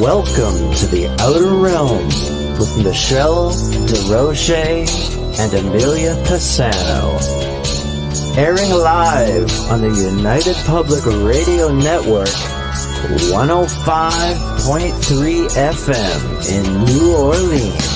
Welcome to the Outer Realm with Michelle DeRoche and Amelia Pisano. Airing live on the United Public Radio Network, 105.3 FM in New Orleans.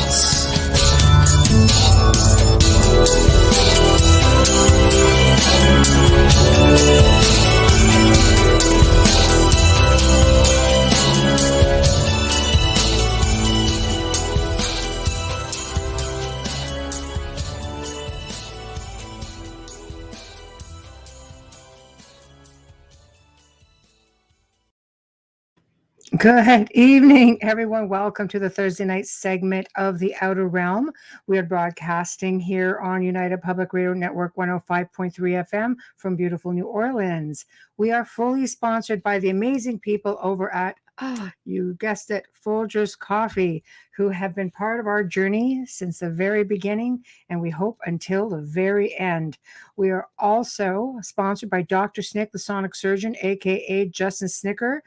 Good evening, everyone. Welcome to the Thursday night segment of The Outer Realm. We are broadcasting here on United Public Radio Network 105.3 FM from beautiful New Orleans. We are fully sponsored by the amazing people over at, you guessed it, Folgers Coffee, who have been part of our journey since the very beginning, and we hope until the very end. We are also sponsored by Dr. Snick, the Sonic Surgeon, aka Justin Snicker.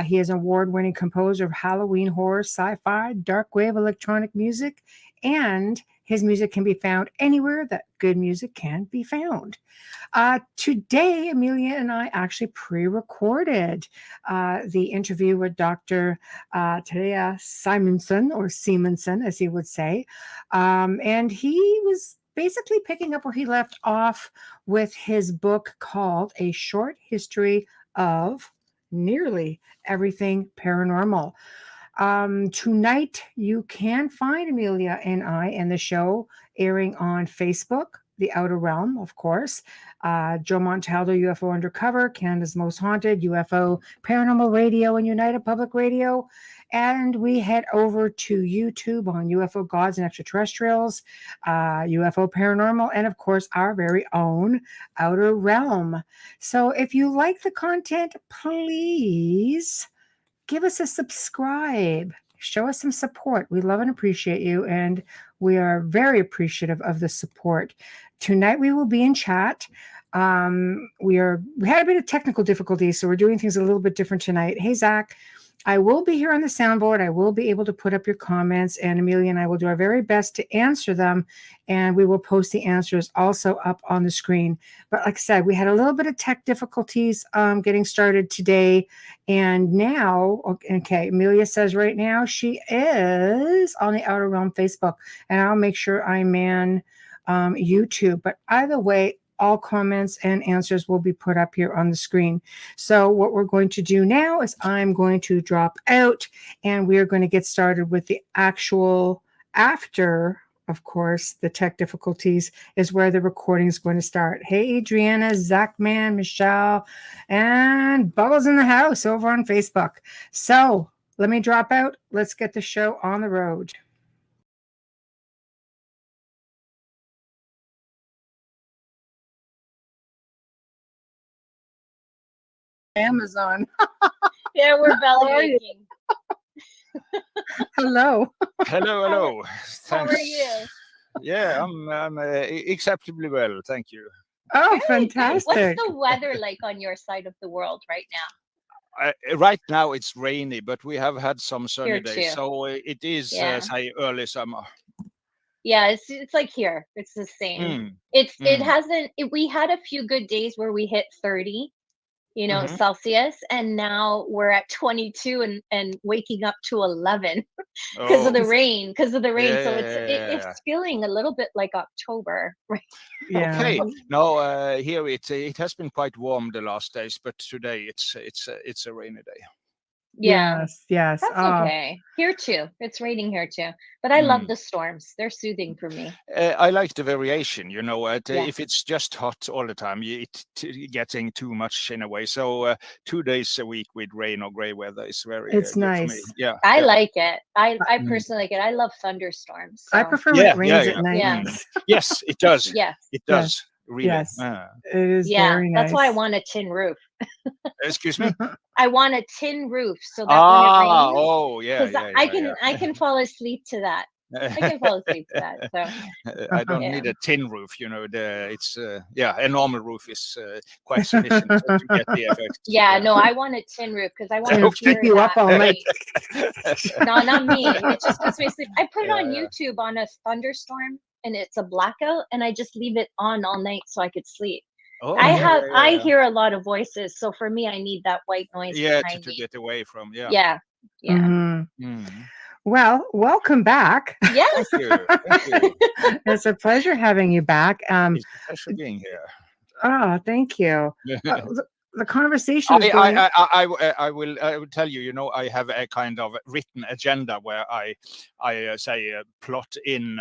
He is an award-winning composer of Halloween horror, sci-fi, dark wave electronic music, and his music can be found anywhere that good music can be found. Today, Amelia and I actually pre-recorded the interview with Dr. Terje Simonsen, or Simonsen, as he would say. And he was basically picking up where he left off with his book called A Short History of Nearly Everything Paranormal. Tonight, you can find Amelia and I and the show airing on Facebook, The Outer Realm, of course, Joe Montaldo, UFO Undercover, Canada's Most Haunted, UFO Paranormal Radio, and United Public Radio. And we head over to YouTube on UFO Gods and Extraterrestrials, UFO Paranormal, and of course, our very own Outer Realm. So if you like the content, please give us a subscribe. Show us some support. We love and appreciate you, and we are very appreciative of the support. Tonight we will be in chat. We had a bit of technical difficulties, so we're doing things a little bit different tonight. Hey, Zach. I will be here on the soundboard. I will be able to put up your comments, and Amelia and I will do our very best to answer them, and we will post the answers also up on the screen. But like I said, we had a little bit of tech difficulties getting started today, and now, okay, Amelia says right now she is on the Outer Realm Facebook, and I'll make sure I man YouTube. But either way, all comments and answers will be put up here on the screen. So what we're going to do now is I'm going to drop out, and we are going to get started with the actual after, of course, the tech difficulties is where the recording is going to start. Hey, Adriana, Zach Man, Michelle, and Bubbles in the house over on Facebook. So let me drop out. Let's get the show on the road. Amazon. Yeah, we're belly aching. Hello. Hello. How are you? Yeah, I'm acceptably well, thank you. Oh, Very fantastic. nice. What's the weather like on your side of the world right now? Right now it's rainy, but we have had some sunny Here days, too. so it is Yeah. say early summer. Yeah, it's like here. It's the same. It hasn't. We had a few good days where we hit 30. Celsius, and now we're at 22 and waking up to 11 because of the rain. So it's feeling a little bit like October, right? Yeah. Okay. No, here it has been quite warm the last days, but today it's a rainy day. Yeah. Yes. That's okay. Here too. It's raining here too. But I love the storms. They're soothing for me. I like the variation, if it's just hot all the time, it's getting too much in a way. So 2 days a week with rain or gray weather is very it's good nice. for me. Yeah. I like it. I personally like it. I love thunderstorms. So. I prefer when it rains at night. Yeah. Yes, it does. Yes. It does. Really. Yes. It is very nice. That's why I want a tin roof. Excuse me? I want a tin roof so that when it rains, oh yeah, I can fall asleep to that. I can fall asleep to that. So I don't need a tin roof, you know. It's a normal roof is quite sufficient to get the effect. Yeah, no, I want a tin roof because I want to keep you up all night. No, not me. It just puts me to sleep. I put it on YouTube on a thunderstorm and it's a blackout, and I just leave it on all night so I could sleep. Oh, I hear a lot of voices, so for me, I need that white noise. Yeah, to get away from. Yeah. Well, welcome back. Yes. Thank you. It's a pleasure having you back. It's a pleasure being here. Oh, thank you. The conversation is going. I will tell you. You know, I have a kind of written agenda where I say plot in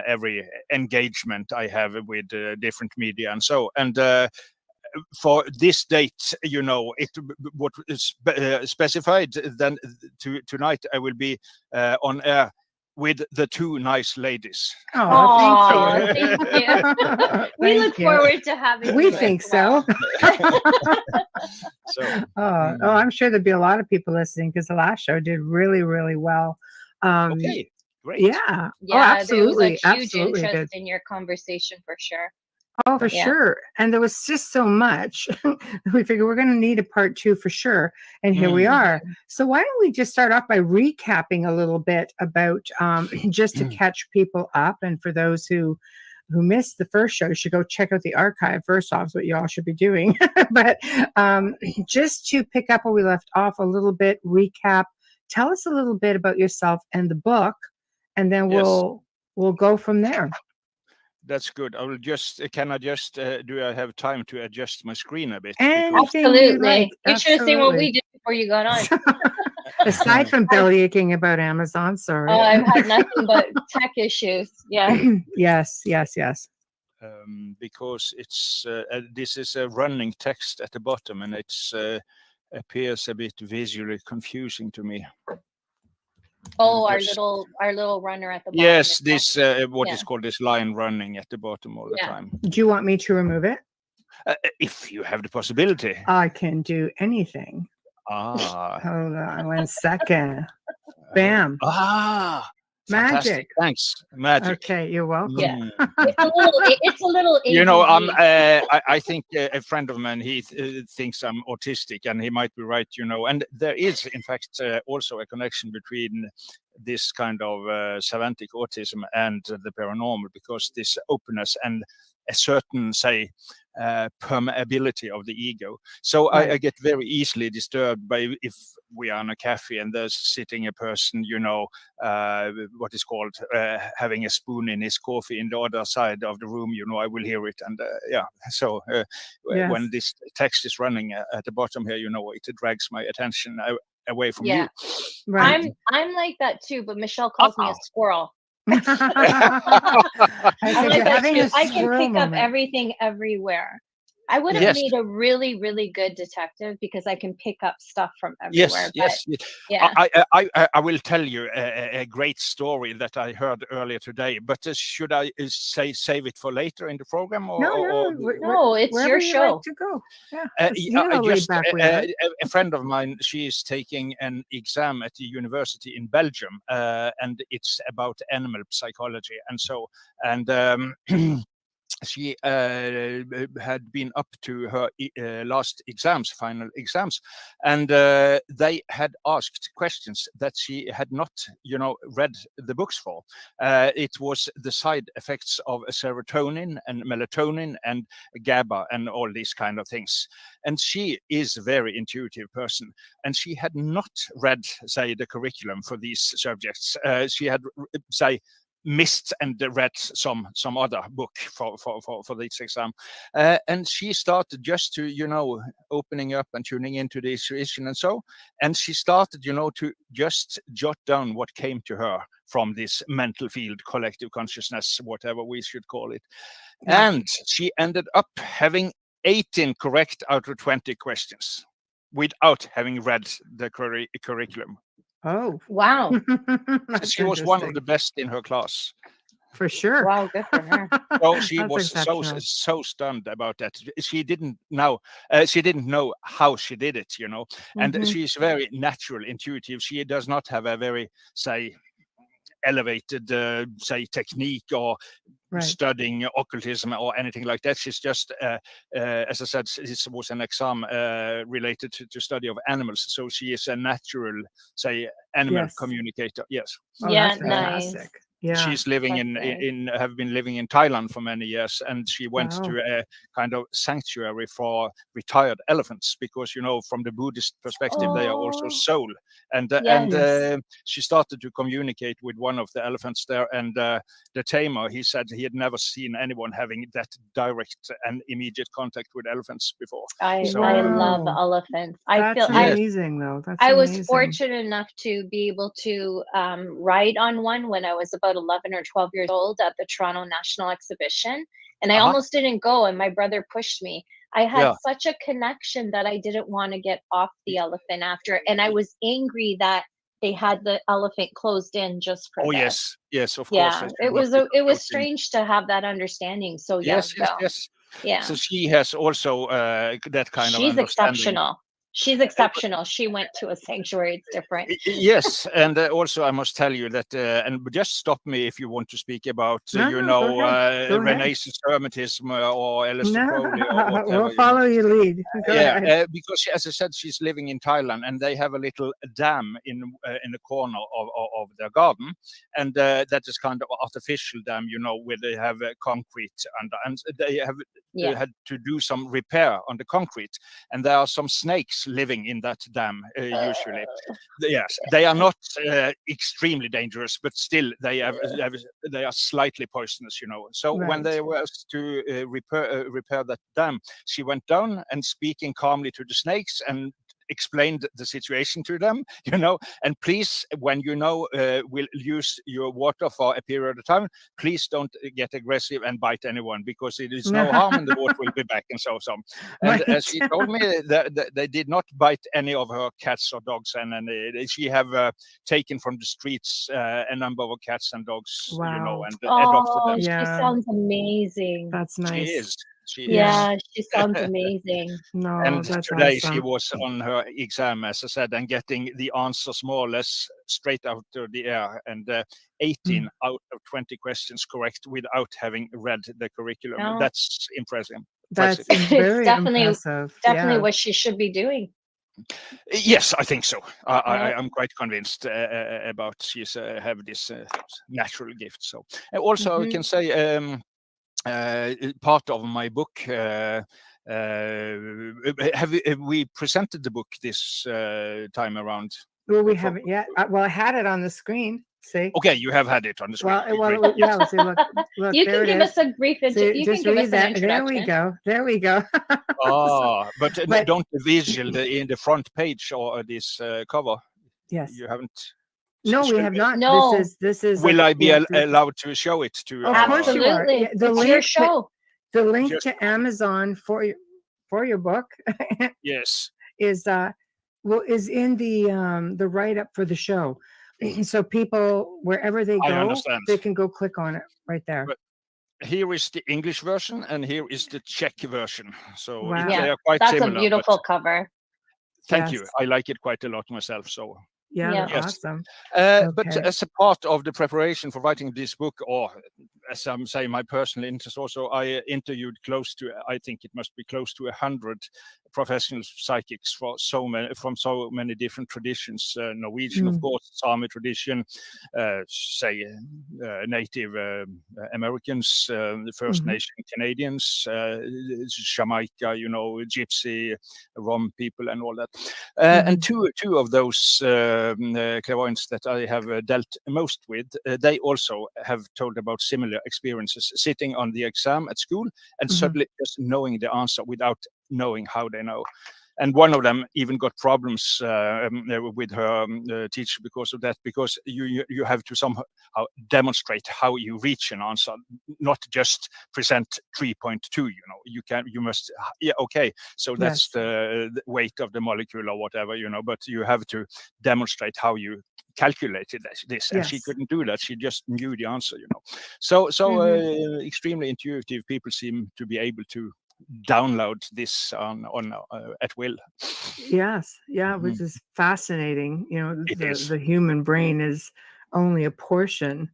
every engagement I have with different media and so. And for this date, you know, what is specified. Then tonight I will be on air with the two nice ladies. Oh, thank you. We look forward to having you. We think so. So, I'm sure there'd be a lot of people listening because the last show did really, really well. Okay, great. Yeah. Absolutely. There was a huge absolutely interest good. in your conversation for sure. Oh, for sure. And there was just so much. We figured we're going to need a part 2 for sure. And here we are. So why don't we just start off by recapping a little bit about just to catch people up. And for those who missed the first show, you should go check out the archive. First off, is what you all should be doing. But just to pick up where we left off a little bit, recap, tell us a little bit about yourself and the book, and then we'll go from there. That's good. I will just. Can I just? Do I have time to adjust my screen a bit? Absolutely. You should have seen what we did before you got on. Aside from belly aching about Amazon, sorry. Oh, I've had nothing but tech issues. Yeah. Yes. Because it's this is a running text at the bottom, and it's appears a bit visually confusing to me. Oh, our little runner at the bottom. Yes, this what is called this line running at the bottom all the time. Do you want me to remove it? If you have the possibility. I can do anything. Hold on 1 second. Bam. Magic. Fantastic. Thanks. Magic. Okay, you're welcome. Yeah. It's a little you know, I think a friend of mine, he thinks I'm autistic, and he might be right, you know. And there is, in fact, also a connection between this kind of savantic autism and the paranormal, because this openness and a certain, say, permeability of the ego. So I get very easily disturbed by if we are in a cafe and there's sitting a person, you know, what is called having a spoon in his coffee in the other side of the room, you know, I will hear it. And so when this text is running at the bottom here, you know, it drags my attention away from you. Right. I'm like that too, but Michelle calls me a squirrel. I can pick up everything everywhere. I would have made a really, really good detective because I can pick up stuff from everywhere. Yes. Yeah. I will tell you a great story that I heard earlier today, but should I save it for later in the program? Or, no, it's your show. Like to go. A friend of mine, she is taking an exam at the university in Belgium, and it's about animal psychology, and so she had been up to her final exams, and they had asked questions that she had not, you know, read the books for. It was the side effects of serotonin and melatonin and GABA and all these kind of things. And she is a very intuitive person, and she had not read, say, the curriculum for these subjects. She had, say, missed and read some other book for this exam, and she started just to, you know, opening up and tuning into the intuition and so, and she started, you know, to just jot down what came to her from this mental field, collective consciousness, whatever we should call it. And she ended up having 18 correct out of 20 questions without having read the curriculum. Oh, wow. She was one of the best in her class. For sure. Wow, good for her. So she was so stunned about that. She didn't know how she did it, you know. And she's very natural, intuitive. She does not have a very, say, elevated, say, technique or studying occultism or anything like that. She's just, as I said, this was an exam related to study of animals. So she is a natural, say, animal communicator. Yes. Oh, yeah, that's nice. fantastic. Yeah. She's living have been living in Thailand for many years, and she went to a kind of sanctuary for retired elephants, because from the Buddhist perspective they are also soul, and she started to communicate with one of the elephants there, and the tamer, he said he had never seen anyone having that direct and immediate contact with elephants before. I love elephants. That's amazing, though. I was fortunate enough to be able to ride on one when I was about 11 or 12 years old at the Toronto National Exhibition, and I almost didn't go, and my brother pushed me. I had such a connection that I didn't want to get off the elephant after, and I was angry that they had the elephant closed in just for this. Yes, of course. It was strange to have that understanding so young. Yes. Yeah. So she has also that kind of understanding. She's exceptional. She's exceptional. She went to a sanctuary. It's different. Yes, and also I must tell you that, and just stop me if you want to speak about, Renaissance Hermetism or Aleister Crowley or whatever. We'll follow your lead. Because as I said, she's living in Thailand, and they have a little dam in the corner of their garden, and that is kind of artificial dam, where they have concrete under, and they have had to do some repair on the concrete, and there are some snakes living in that dam usually. Yes, they are not extremely dangerous, but still they are slightly poisonous, So when they were to repair that dam, she went down and speaking calmly to the snakes and explained the situation to them, and please, when will use your water for a period of time, please don't get aggressive and bite anyone, because it is no harm and the water will be back, and so on. And as she told me, that they did not bite any of her cats or dogs, and she have taken from the streets a number of cats and dogs, and adopted them. She sounds amazing. That's nice. She sounds amazing. And today she was on her exam, as I said, and getting the answers more or less straight out of the air, and 18 out of 20 questions correct without having read the curriculum. That's impressive. That's very impressive. Definitely what she should be doing. Yes, I think so. I'm quite convinced about she's have this natural gift. So also I can say. Part of my book. Have we presented the book this time around? Well, we haven't yet. Well, I had it on the screen. See? Okay, you have had it on the screen. Well, yeah. See, look. You can give us a brief. You can give us an introduction. There we go. But don't visual in the front page or this cover. Yes. You haven't. No, we have not. No. This is. Will I be allowed to show it to? Of course you are. Absolutely. It's your show. The link to Amazon for your book. Yes. Is in the write up for the show, so people wherever they go, they can go click on it right there. But here is the English version, and here is the Czech version. So they are quite that's similar, a beautiful cover. Thank you. I like it quite a lot myself. So. Yeah, that's awesome. But as a part of the preparation for writing this book, or as I'm saying, my personal interest also, I interviewed I think it must be close to 100 professional psychics from so many different traditions. Norwegian, of course, Sami tradition, Native Americans, the First Nation Canadians, Jamaica, Gypsy, Rom people, and all that. And two of those clairvoyants that I have dealt most with, they also have told about similar experiences, sitting on the exam at school and suddenly just knowing the answer without knowing how they know. And one of them even got problems with her teacher because of that, because you have to somehow demonstrate how you reach an answer, not just present 3.2. You must so that's the weight of the molecule or whatever, but you have to demonstrate how you calculated this, and she couldn't do that. She just knew the answer, So extremely intuitive people seem to be able to download this on at will. Yes, which is fascinating. The human brain is only a portion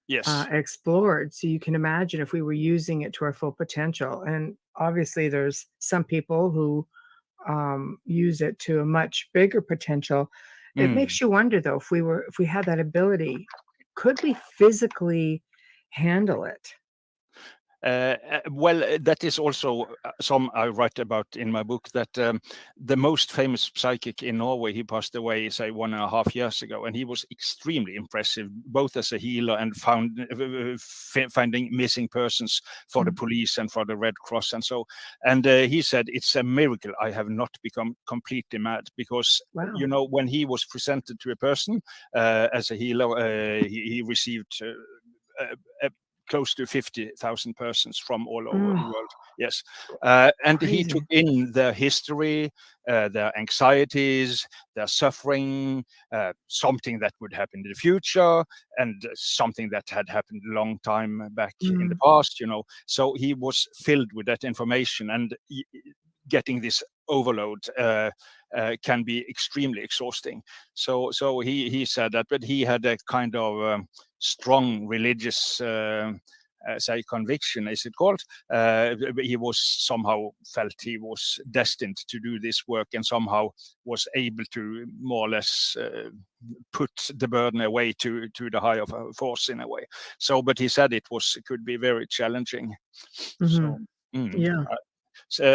Yes. explored. So you can imagine if we were using it to our full potential. And obviously, there's some people who use it to a much bigger potential. It makes you wonder, though, if we had that ability, could we physically handle it? Well, that is also some I write about in my book, that the most famous psychic in Norway, he passed away, say 1.5 years ago, and he was extremely impressive, both as a healer and finding missing persons for the police and for the Red Cross and so. And he said, it's a miracle I have not become completely mad, because you know, when he was presented to a person as a healer, he received close to 50,000 persons from all over the world. Yes. And Crazy. he took in their history, their anxieties, their suffering, something that would happen in the future, and something that had happened a long time back in the past, you know. So he was filled with that information, and getting this overload can be extremely exhausting. So he said that, but he had a kind of strong religious say conviction, is it called? He was somehow felt he was destined to do this work, and somehow was able to more or less put the burden away to the higher force in a way. So, but he said it could be very challenging. So, Yeah.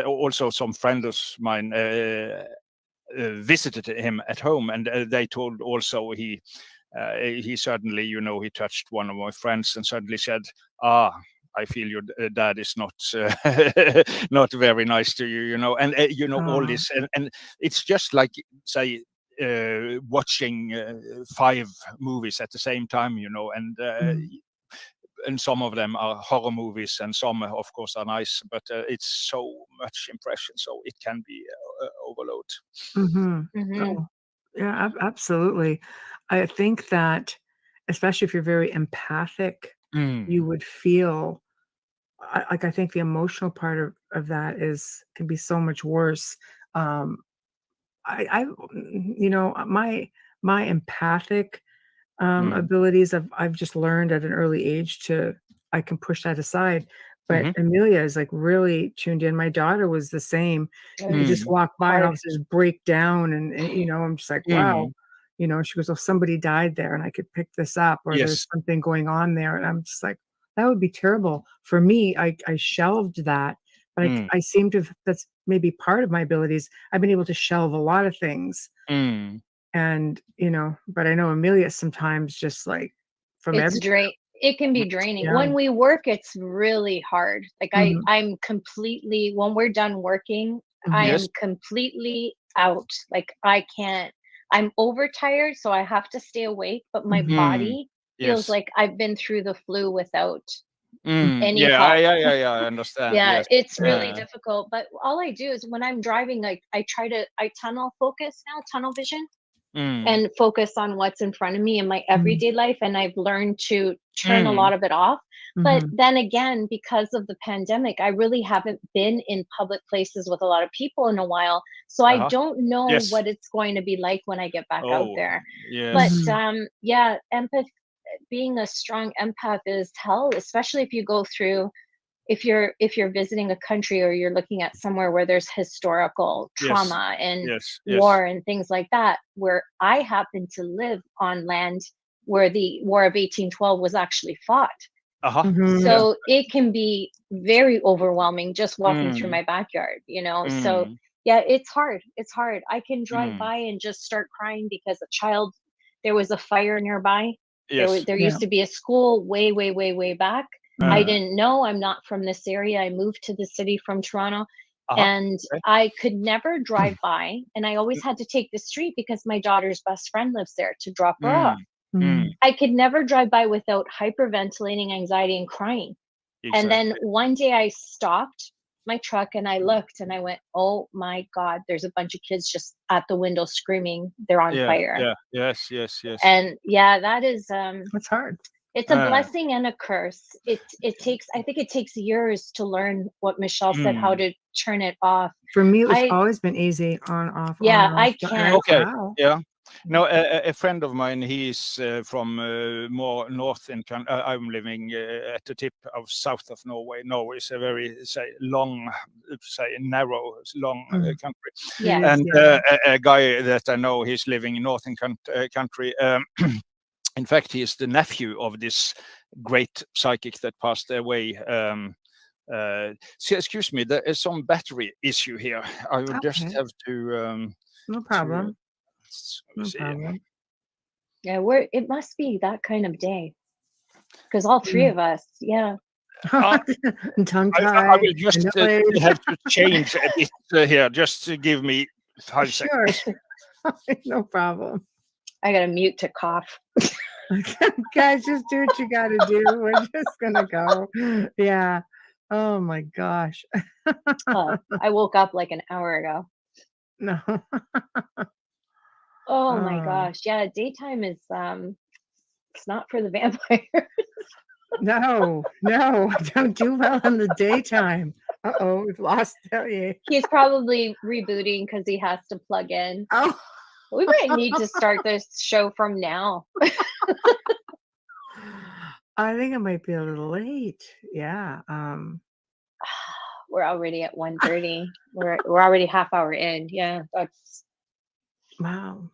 also some friends of mine visited him at home, and they told also he suddenly, you know, he touched one of my friends and suddenly said, I feel your dad is not not very nice to you, you know, and you know, all this, and it's just like, say, watching 5 movies at the same time, you know, and some of them are horror movies, and some, of course, are nice, but it's so much impression, so it can be overload. Oh, yeah, absolutely. I think that, especially if you're very empathic, you would feel like, I think the emotional part of that can be so much worse. I you know, my empathic abilities, I've just learned at an early age I can push that aside. But Amelia is like really tuned in. My daughter was the same. You could just walk by and all of a sudden just break down, and you know, I'm just like, wow. You know, she goes, oh, somebody died there, and I could pick this up, or there's something going on there, and I'm just like, that would be terrible for me. I shelved that, but I seem to that's maybe part of my abilities. I've been able to shelve a lot of things. And, you know, but I know Amelia sometimes just like from it can be draining. Yeah. When we work, it's really hard. Like I'm completely, when we're done working, I am completely out. Like I can't, I'm overtired, so I have to stay awake, but my body feels like I've been through the flu without any help. I understand. Yeah, it's really difficult. But all I do is when I'm driving, like I tunnel focus now, tunnel vision, and focus on what's in front of me in my everyday life. And I've learned to turn a lot of it off. But then again, because of the pandemic, I really haven't been in public places with a lot of people in a while. So I don't know what it's going to be like when I get back out there. But yeah, being a strong empath is hell, especially if you go through, if you're visiting a country, or you're looking at somewhere where there's historical trauma and war and things like that, where I happen to live on land where the War of 1812 was actually fought. So it can be very overwhelming just walking through my backyard, you know. So yeah, it's hard. I can drive by and just start crying because there was a fire nearby. There used to be a school way back. I didn't know. I'm not from this area. I moved to the city from Toronto, and I could never drive by. And I always had to take the street because my daughter's best friend lives there to drop her off. I could never drive by without hyperventilating, anxiety, and crying. And then one day I stopped my truck and I looked and I went, oh my God, there's a bunch of kids just at the window screaming, they're on fire. Yes. And yeah, that is it's hard. It's a blessing and a curse. I think it takes years to learn what Michelle said, how to turn it off. For me, it's always been easy, on, off. Yeah, on, off. I can't. Okay. Wow. Yeah. No, a friend of mine, he's from more north in I'm living at the tip of south of Norway. Norway is a very, say, long, narrow, long country. Yeah. And a guy that I know, he's living in northern country. In fact, he is the nephew of this great psychic that passed away. Excuse me, there is some battery issue here. I will just have to... no problem. No problem. Yeah, it must be that kind of day. Because all three of us, yeah. Tongue-tied. I will just have to change a bit here. Just to give me 5 seconds. No problem. I got to mute to cough. Guys, just do what you got to do. We're just going to go. Yeah. Oh, my gosh. I woke up like an hour ago. No. Oh, my gosh. Yeah, daytime is, it's not for the vampires. No, I don't do well in the daytime. Uh-oh, we've lost Terje. He's probably rebooting because he has to plug in. Oh. We might need to start this show from now. I think it might be a little late. Yeah. We're already at 1:30. We're already half hour in. Yeah, that's wow.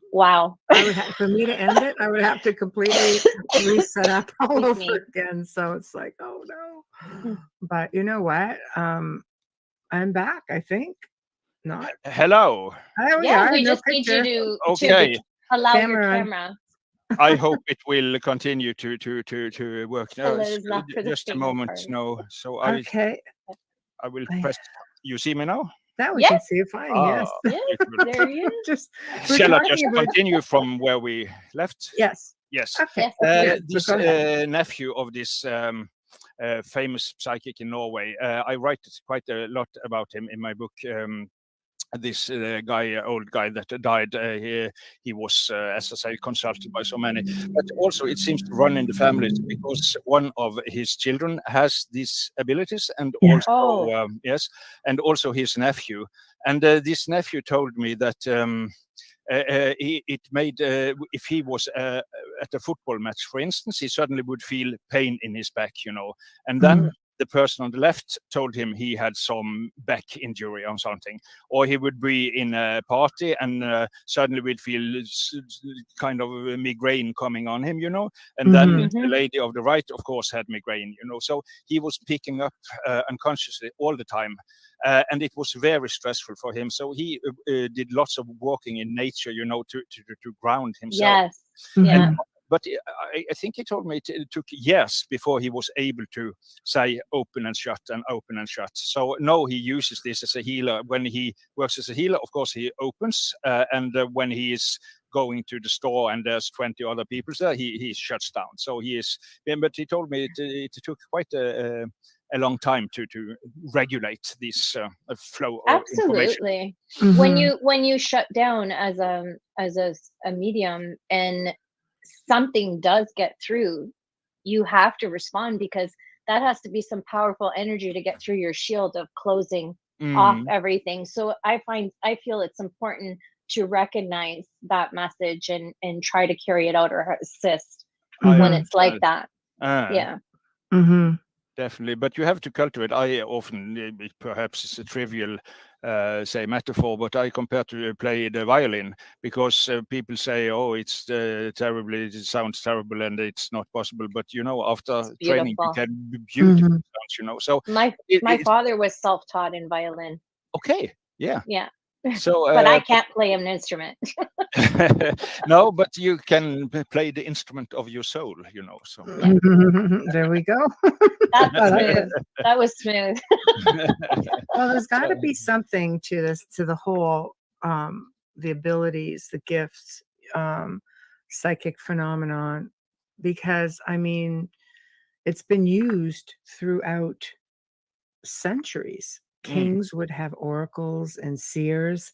For me to end it, I would have to completely reset up all over again. So it's like, oh no. But you know what? I'm back, I think. Not. Hello. We just need you to allow your camera. I hope it will continue to work. No, just a moment. No. So I will press. You see me now? Now we can see you fine. Yes. There you go. Shall I just continue from where we left? Yes. Okay. This nephew of this famous psychic in Norway, I write quite a lot about him in my book. This old guy that died, he was, as I say, consulted by so many. But also it seems to run in the family because one of his children has these abilities, and also and also his nephew. And this nephew told me that it made if he was at a football match, for instance, he suddenly would feel pain in his back, and then. The person on the left told him he had some back injury or something, or he would be in a party and suddenly would feel kind of a migraine coming on him, and then the lady of the right, of course, had migraine, so he was picking up unconsciously all the time, and it was very stressful for him. So he did lots of walking in nature, to ground himself. But I think he told me it took years before he was able to say open and shut and open and shut. So no, he uses this as a healer. When he works as a healer, of course, he opens. And when he is going to the store and there's 20 other people there, he shuts down. So he is, but he told me it took quite a long time to regulate this flow of information. Absolutely. When you shut down as a medium and something does get through, you have to respond, because that has to be some powerful energy to get through your shield of closing off everything. So I feel it's important to recognize that message and try to carry it out or assist when it's like that. Definitely, but you have to cultivate. I often, perhaps it's a trivial, say, metaphor, but I compare to play the violin, because people say, "Oh, it's terribly, it sounds terrible, and it's not possible." But after training, you can be beautiful sounds. So my father was self-taught in violin. Okay, yeah. So, but I can't play an instrument. No, but you can play the instrument of your soul, So there we go. That was smooth. Well, there's got to be something to this, to the whole, the abilities, the gifts, psychic phenomenon, because it's been used throughout centuries. Kings would have oracles and seers.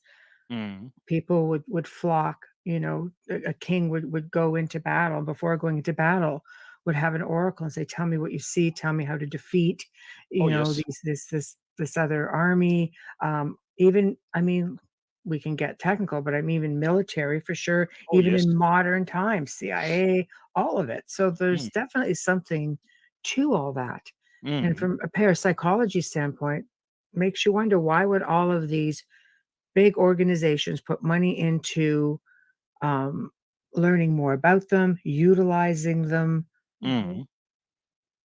People would flock. A king would go into battle. Before going into battle, would have an oracle and say, "Tell me what you see. Tell me how to defeat, this other army." we can get technical, but I'm even military for sure, Oh, even yes. in modern times, CIA, all of it. So there's definitely something to all that. And from a parapsychology standpoint, makes you wonder, why would all of these big organizations put money into learning more about them, utilizing them?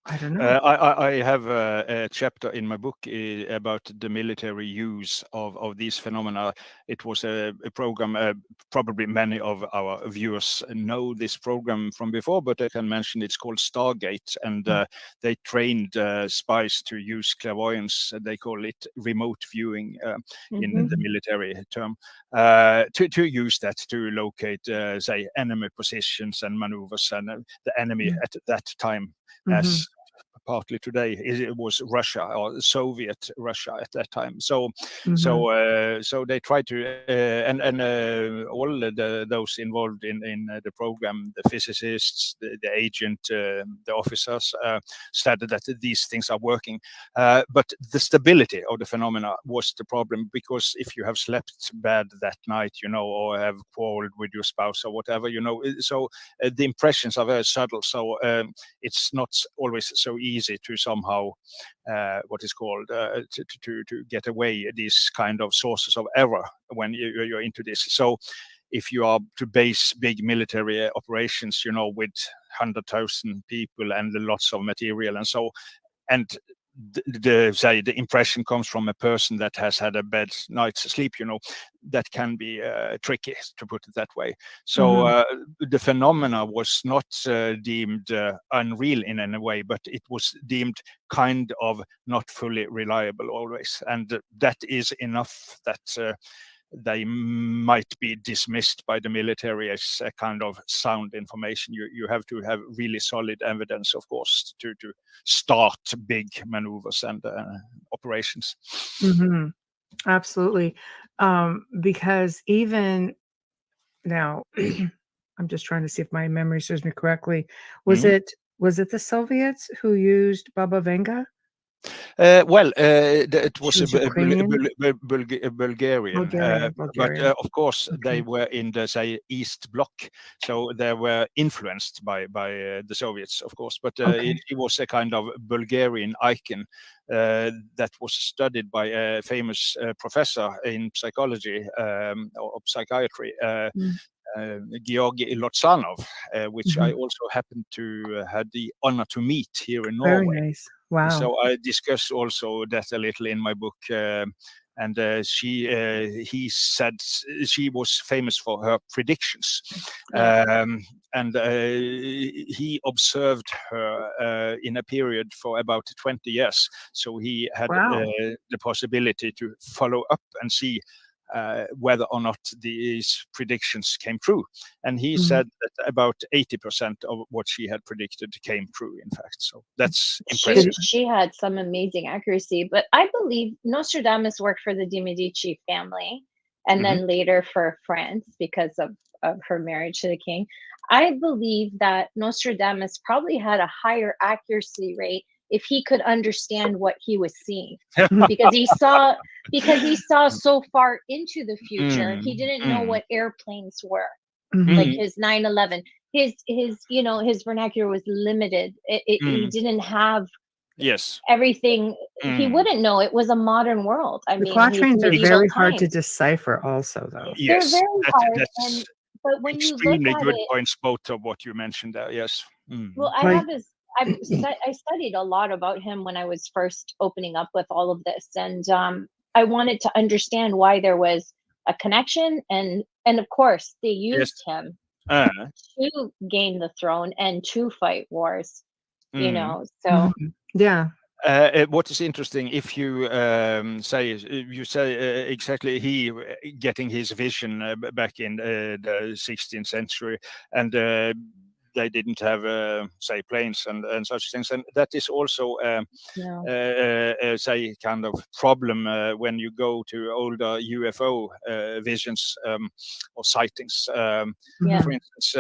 I don't know. I have a chapter in my book about the military use of these phenomena. It was a program, probably many of our viewers know this program from before, but I can mention it's called Stargate, and they trained spies to use clairvoyance. They call it remote viewing in the military term, to use that to locate, say, enemy positions and maneuvers, and the enemy at that time, as partly today, it was Russia, or Soviet Russia at that time. So they tried to, and all those involved in the program, the physicists, the agent, the officers, said that these things are working. But the stability of the phenomena was the problem, because if you have slept bad that night, or have quarreled with your spouse or whatever, so the impressions are very subtle. So it's not always so easy to somehow what is called to get away these kind of sources of error when you're into this. So if you are to base big military operations, with 100,000 people and lots of material and so, and the impression comes from a person that has had a bad night's sleep, that can be tricky, to put it that way. So the phenomena was not deemed unreal in any way, but it was deemed kind of not fully reliable always. And that is enough that they might be dismissed by the military as a kind of sound information. You have to have really solid evidence, of course, to start big maneuvers and operations. Absolutely. Because even now, I'm just trying to see if my memory serves me correctly. Was it the Soviets who used Baba Vanga? It was She was Ukrainian? Bulgarian, but of course they were in the, say, East Bloc, so they were influenced by the Soviets, of course. But it was a kind of Bulgarian icon that was studied by a famous professor in psychology or psychiatry, Georgi Lotsanov, which I also happened to had the honor to meet here in Norway. Very nice. Wow. So I discuss also that a little in my book. And he said she was famous for her predictions. And he observed her in a period for about 20 years. So he had the possibility to follow up and see whether or not these predictions came true. And he said that about 80% of what she had predicted came true, in fact. So that's impressive. She had some amazing accuracy. But I believe Nostradamus worked for the de Medici family, and then later for France because of her marriage to the king. I believe that Nostradamus probably had a higher accuracy rate if he could understand what he was seeing, because he saw so far into the future. He didn't know what airplanes were, like his 9/11. His his vernacular was limited. He didn't have everything. He wouldn't know. It was a modern world. I mean, quatrains are very hard to decipher also, though. They're very hard. But when you look at good it, points, both of what you mentioned there. Yes. Well, I studied a lot about him when I was first opening up with all of this, and I wanted to understand why there was a connection, and of course they used him to gain the throne and to fight wars. So what is interesting, if you say exactly, he getting his vision back in the 16th century, and they didn't have say planes and such things, and that is also say kind of problem when you go to older UFO visions or sightings. For instance,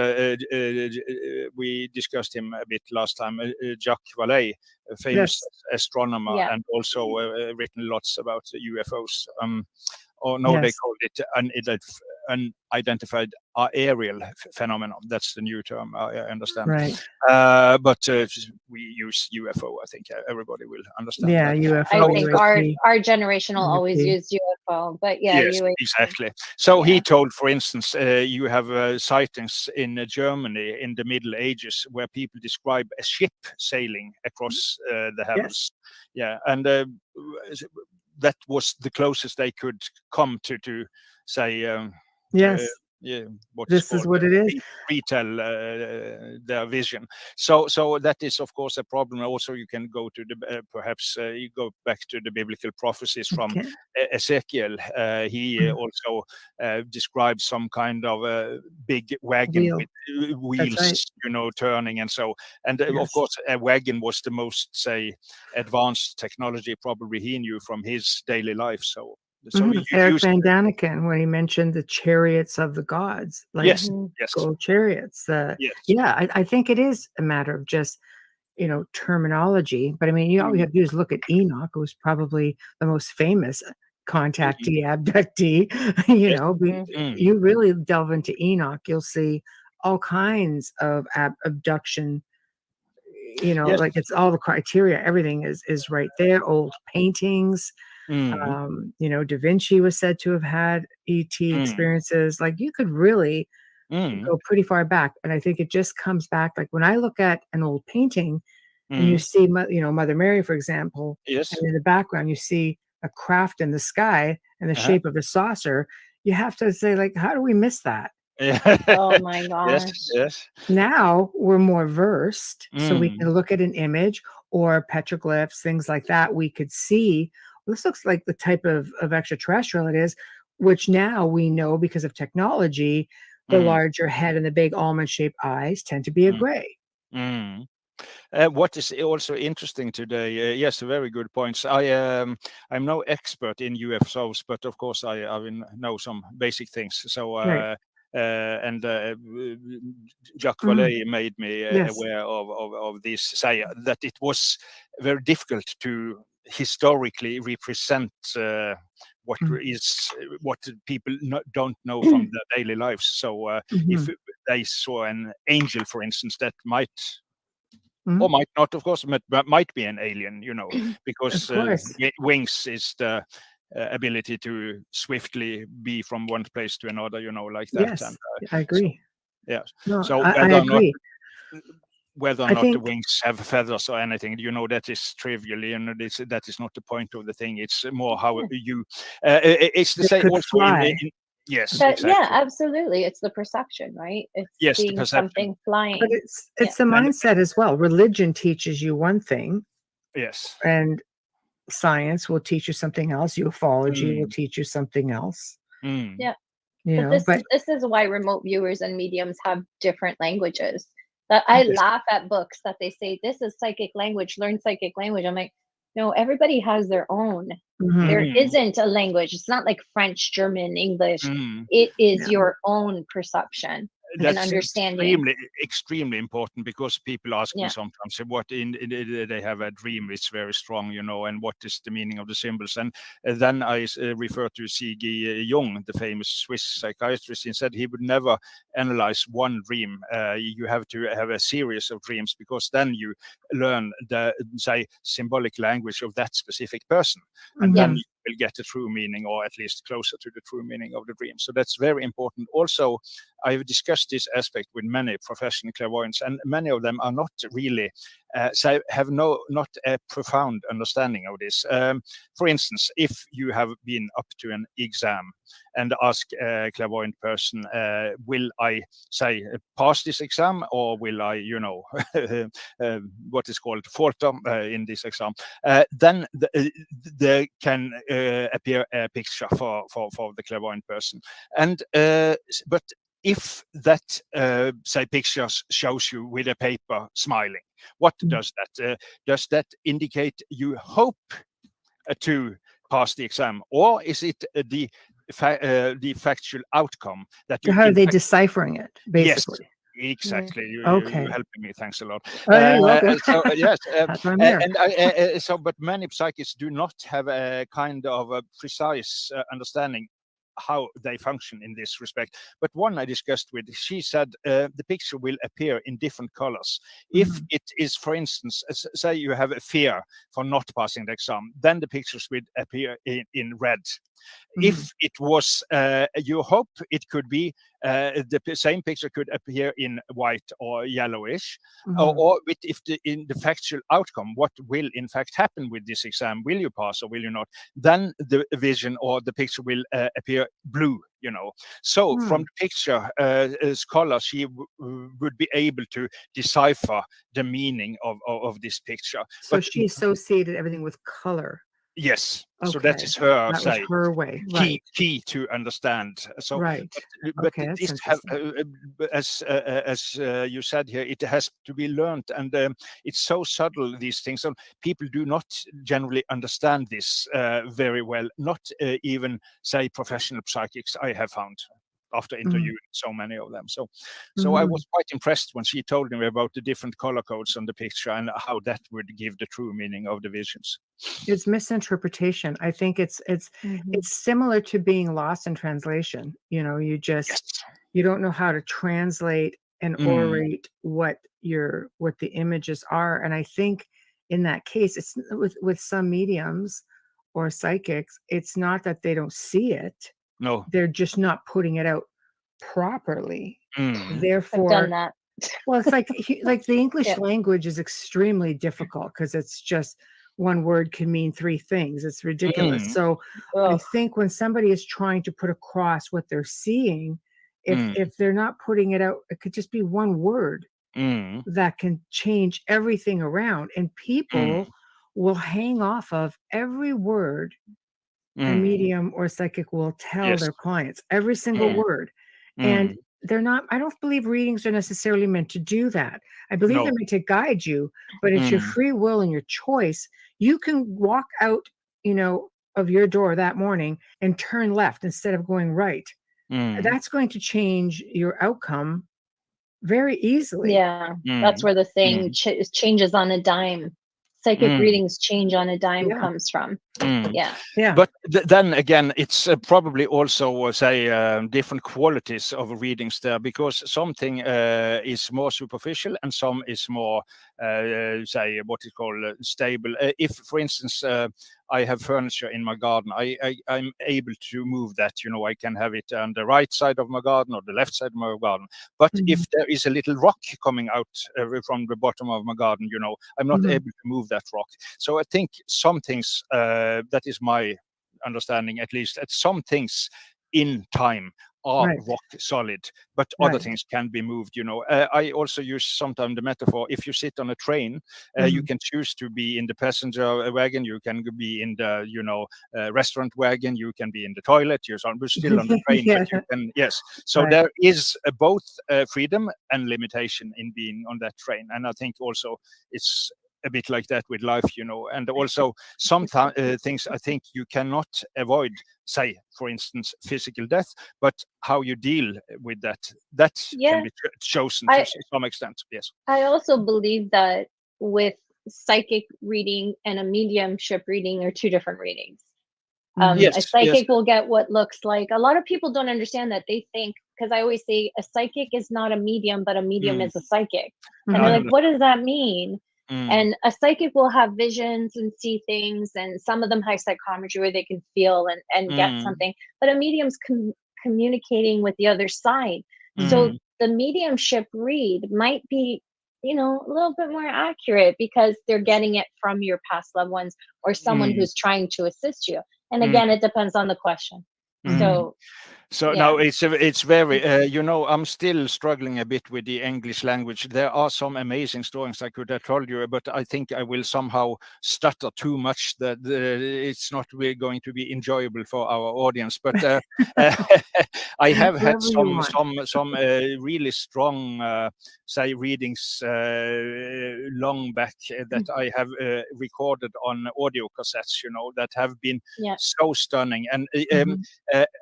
we discussed him a bit last time, Jacques Vallée, a famous astronomer, and also written lots about UFOs. or no, they Yes. called it unidentified aerial phenomenon. That's the new term, I understand. Right. But we use UFO. I think everybody will understand Yeah, that. UFO. I think UAP. our generation will always UAP. use UFO, but yeah, Yes, UAP. exactly. So Yeah. he told, for instance, you have sightings in Germany in the Middle Ages where people describe a ship sailing across the heavens. Yeah, and that was the closest they could come to say, Yes. yeah, what This is what it is. retell their vision. So that is of course a problem. Also, you can go to the perhaps you go back to the biblical prophecies from Okay. Ezekiel. He also describes some kind of a big wagon Wheel. with wheels, right. turning, and so. And of Yes. course, a wagon was the most, say, advanced technology probably he knew from his daily life. So you Eric use Van Daniken, when he mentioned the chariots of the gods, like yes, yes, gold chariots. yes. Yeah, I think it is a matter of just terminology. But I mean, all you have to do is look at Enoch, who was probably the most famous contactee, abductee. You really delve into Enoch, you'll see all kinds of abduction. Yes. Like it's all the criteria. Everything is right there. Old paintings. Da Vinci was said to have had ET experiences. Like you could really go pretty far back. And I think it just comes back. Like when I look at an old painting and you see, Mother Mary, for example, Yes. and in the background, you see a craft in the sky in the shape of a saucer. You have to say, like, how do we miss that? Oh my gosh. Yes. Now we're more versed, so we can look at an image or petroglyphs, things like that. We could see, this looks like the type of extraterrestrial it is, which now we know because of technology, the larger head and the big almond-shaped eyes tend to be a gray. What is also interesting today, yes, very good points. I'm no expert in UFOs, but of course I know some basic things. So Right. Jacques Vallée made me aware of this, say that it was very difficult to historically represent what people don't know from their daily lives. So if they saw an angel, for instance, that might or might not, of course, but might be an alien, because wings is the ability to swiftly be from one place to another, like that. Yes, and, I agree. Yes. No, So I agree. whether or not the wings have feathers or anything, that is trivial, that is not the point of the thing. It's more how you, it's the same also in yes, exactly. Yeah, absolutely. It's the perception, right? It's seeing something flying. But it's the mindset as well. Religion teaches you one thing. Yes. And science will teach you something else. Ufology will teach you something else. Yeah. But this is why remote viewers and mediums have different languages. I laugh at books that they say, this is psychic language, learn psychic language. I'm like, no, everybody has their own. There isn't a language. It's not like French, German, English. It is your own perception and understanding. Extremely important, because people ask me sometimes what they have a dream it's very strong, and what is the meaning of the symbols, and then I refer to C.G. Jung, the famous Swiss psychiatrist. He said he would never analyze one dream. You have to have a series of dreams, because then you learn the, say, symbolic language of that specific person, and then you will get the true meaning, or at least closer to the true meaning of the dream. So that's very important. Also, I've discussed this aspect with many professional clairvoyants, and many of them are not really, have not a profound understanding of this. For instance, if you have been up to an exam and ask a clairvoyant person, will I, say, pass this exam, or will I, what is called falter in this exam, then there can appear a picture for the clairvoyant person. And but if that, say, pictures shows you with a paper smiling, what does that? Does that indicate you hope to pass the exam, or is it the factual outcome that you? How are they deciphering it, basically? Exactly. Okay. You're helping me. Thanks a lot. You're welcome. So yes, That's why I'm here. and but many psychics do not have a kind of a precise understanding how they function in this respect. But one I discussed with, she said the picture will appear in different colors. If it is, for instance, say you have a fear for not passing the exam, then the pictures will appear in red. If it was your hope, it could be the same picture could appear in white or yellowish, or in the factual outcome, what will in fact happen with this exam? Will you pass or will you not? Then the vision or the picture will appear blue. So from the picture scholar, she would be able to decipher the meaning of this picture. So she associated everything with color. Yes, okay. So that is her, that was her way, key to understand. So, right. but okay, this have, as you said here, it has to be learned, and it's so subtle, these things. So people do not generally understand this very well. Not even, say, professional psychics. I have found, after interviewing so many of them. So I was quite impressed when she told me about the different color codes on the picture and how that would give the true meaning of the visions. It's misinterpretation. I think it's similar to being lost in translation. You just you don't know how to translate and orate what the images are. And I think in that case, it's with some mediums or psychics, it's not that they don't see it. No, they're just not putting it out properly. Therefore, I've done that. Well, it's like the English language is extremely difficult because it's just one word can mean three things. It's ridiculous. So I think when somebody is trying to put across what they're seeing, if they're not putting it out, it could just be one word that can change everything around, and people will hang off of every word a medium or psychic will tell their clients, every single word. And they're not, I don't believe readings are necessarily meant to do that. I believe they're meant to guide you, but it's your free will and your choice. You can walk out, of your door that morning and turn left instead of going right. That's going to change your outcome very easily. Yeah, that's where the saying changes on a dime. Psychic readings change on a dime comes from. Yeah. But then again, it's probably also, say, different qualities of readings there, because something is more superficial and some is more, say, what is called stable. If, for instance, I have furniture in my garden, I'm able to move that. I can have it on the right side of my garden or the left side of my garden. But if there is a little rock coming out from the bottom of my garden, I'm not able to move that rock. So I think some things, that is my understanding, at least, that some things in time are rock solid, but other things can be moved. I also use sometimes the metaphor: if you sit on a train, you can choose to be in the passenger wagon, you can be in the restaurant wagon, you can be in the toilet, you're still on the train. But you can, so there is both freedom and limitation in being on that train. And I think also it's a bit like that with life, and also some things I think you cannot avoid, say, for instance, physical death, but how you deal with that can be chosen to some extent. Yes. I also believe that with psychic reading and a mediumship reading are two different readings. A psychic will get what looks like, a lot of people don't understand that. They think, because I always say a psychic is not a medium, but a medium is a psychic. And they're like, what does that mean? And a psychic will have visions and see things, and some of them have psychometry where they can feel and get something, but a medium's communicating with the other side. So the mediumship read might be, a little bit more accurate because they're getting it from your past loved ones or someone who's trying to assist you. And again, it depends on the question. So now it's very, I'm still struggling a bit with the English language. There are some amazing stories I could have told you, but I think I will somehow stutter too much that it's not really going to be enjoyable for our audience. But I have had some really strong, say, readings long back that I have recorded on audio cassettes, that have been so stunning. And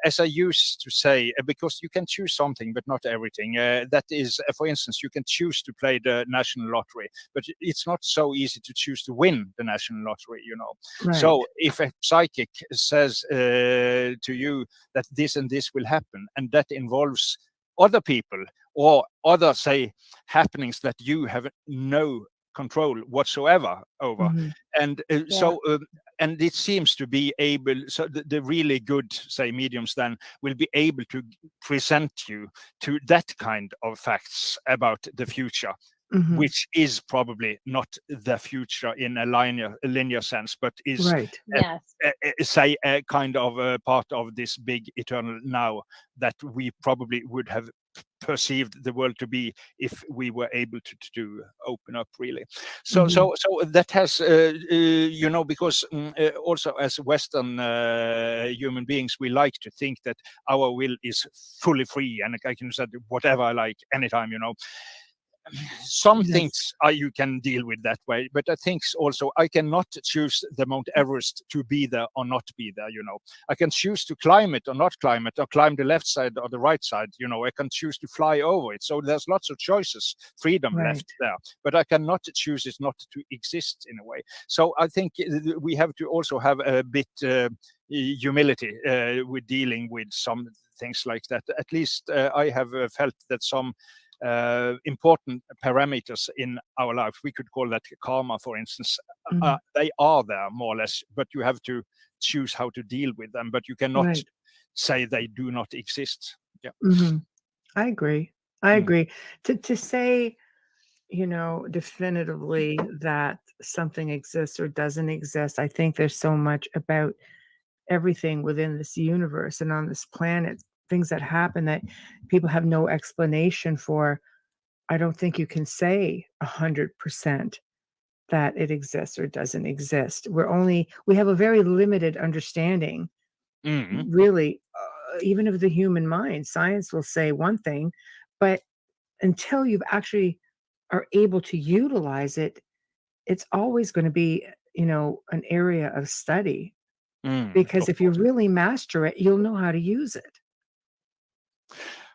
as I used to say, because you can choose something, but not everything. That is, for instance, you can choose to play the national lottery, but it's not so easy to choose to win the national lottery, you know. Right. So if a psychic says to you that this and this will happen, and that involves other people or other, say, happenings that you have no control whatsoever over, and and it seems to be able, so the really good, say, mediums then will be able to present you to that kind of facts about the future, which is probably not the future in a linear sense, but is say a kind of a part of this big eternal now that we probably would have perceived the world to be if we were able to open up, really. So that has you know, because also as Western human beings, we like to think that our will is fully free and I can say whatever I like anytime, you know. Some things you can deal with that way, but I think also I cannot choose the Mount Everest to be there or not be there, you know. I can choose to climb it or not climb it, or climb the left side or the right side, you know. I can choose to fly over it. So there's lots of choices, freedom left there, but I cannot choose it not to exist in a way. So I think we have to also have a bit humility with dealing with some things like that. At least I have felt that some important parameters in our life, we could call that karma, for instance, they are there more or less, but you have to choose how to deal with them, but you cannot say they do not exist. I agree. To say, you know, definitively that something exists or doesn't exist, I think there's so much about everything within this universe and on this planet, things that happen that people have no explanation for. I don't think you can say 100% that it exists or doesn't exist. We have a very limited understanding, really, even of the human mind. Science will say one thing, but until you've actually are able to utilize it, it's always going to be, you know, an area of study. Because if you really master it, you'll know how to use it.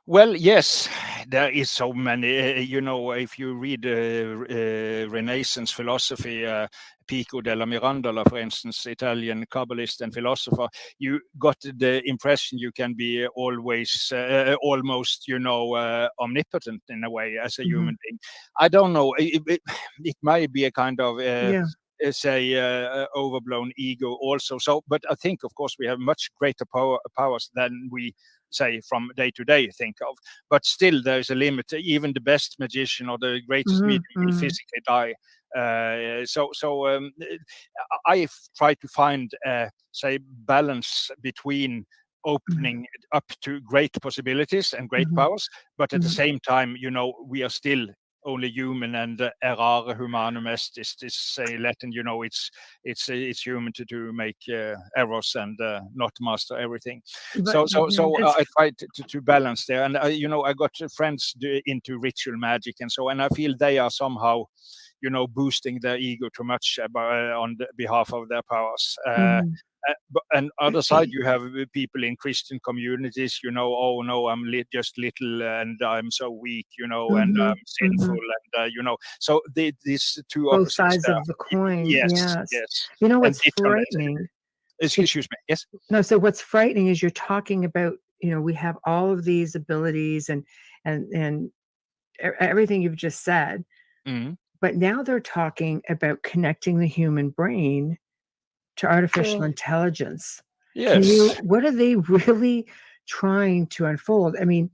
Well, yes, there is so many, you know, if you read Renaissance philosophy, Pico della Mirandola, for instance, Italian Kabbalist and philosopher, you got the impression you can be always, almost, you know, omnipotent in a way as a human being. I don't know, it might be a kind of... say overblown ego also. So, but I think, of course, we have much greater powers than we say from day to day think of. But still, there is a limit. Even the best magician or the greatest medium will physically die. I try to find, say, balance between opening it up to great possibilities and great powers, but at the same time, you know, we are still only human, and errare humanum est is this, say, Latin, you know, it's human to make errors and not master everything. So I try to balance there, and you know, I got friends into ritual magic and so, and I feel they are somehow, you know, boosting their ego too much on the behalf of their powers. But on the other side, you have people in Christian communities, you know, oh no, I'm just little and I'm so weak, you know, and I'm sinful, and you know, so these two both opposites sides there. of the coin. Yes. You know what's frightening? Excuse me. Yes. No. So what's frightening is you're talking about, you know, we have all of these abilities and everything you've just said, but now they're talking about connecting the human brain to artificial intelligence. Yes. What are they really trying to unfold? I mean,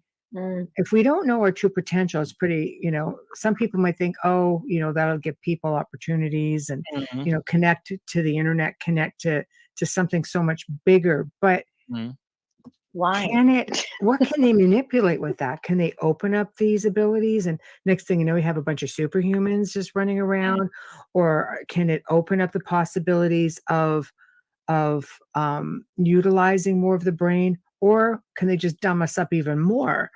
if we don't know our true potential, it's pretty, you know, some people might think, oh, you know, that'll give people opportunities and, you know, connect to the internet, connect to something so much bigger. But why? What can they manipulate with that? Can they open up these abilities? And next thing you know, we have a bunch of superhumans just running around, or can it open up the possibilities of utilizing more of the brain, or can they just dumb us up even more?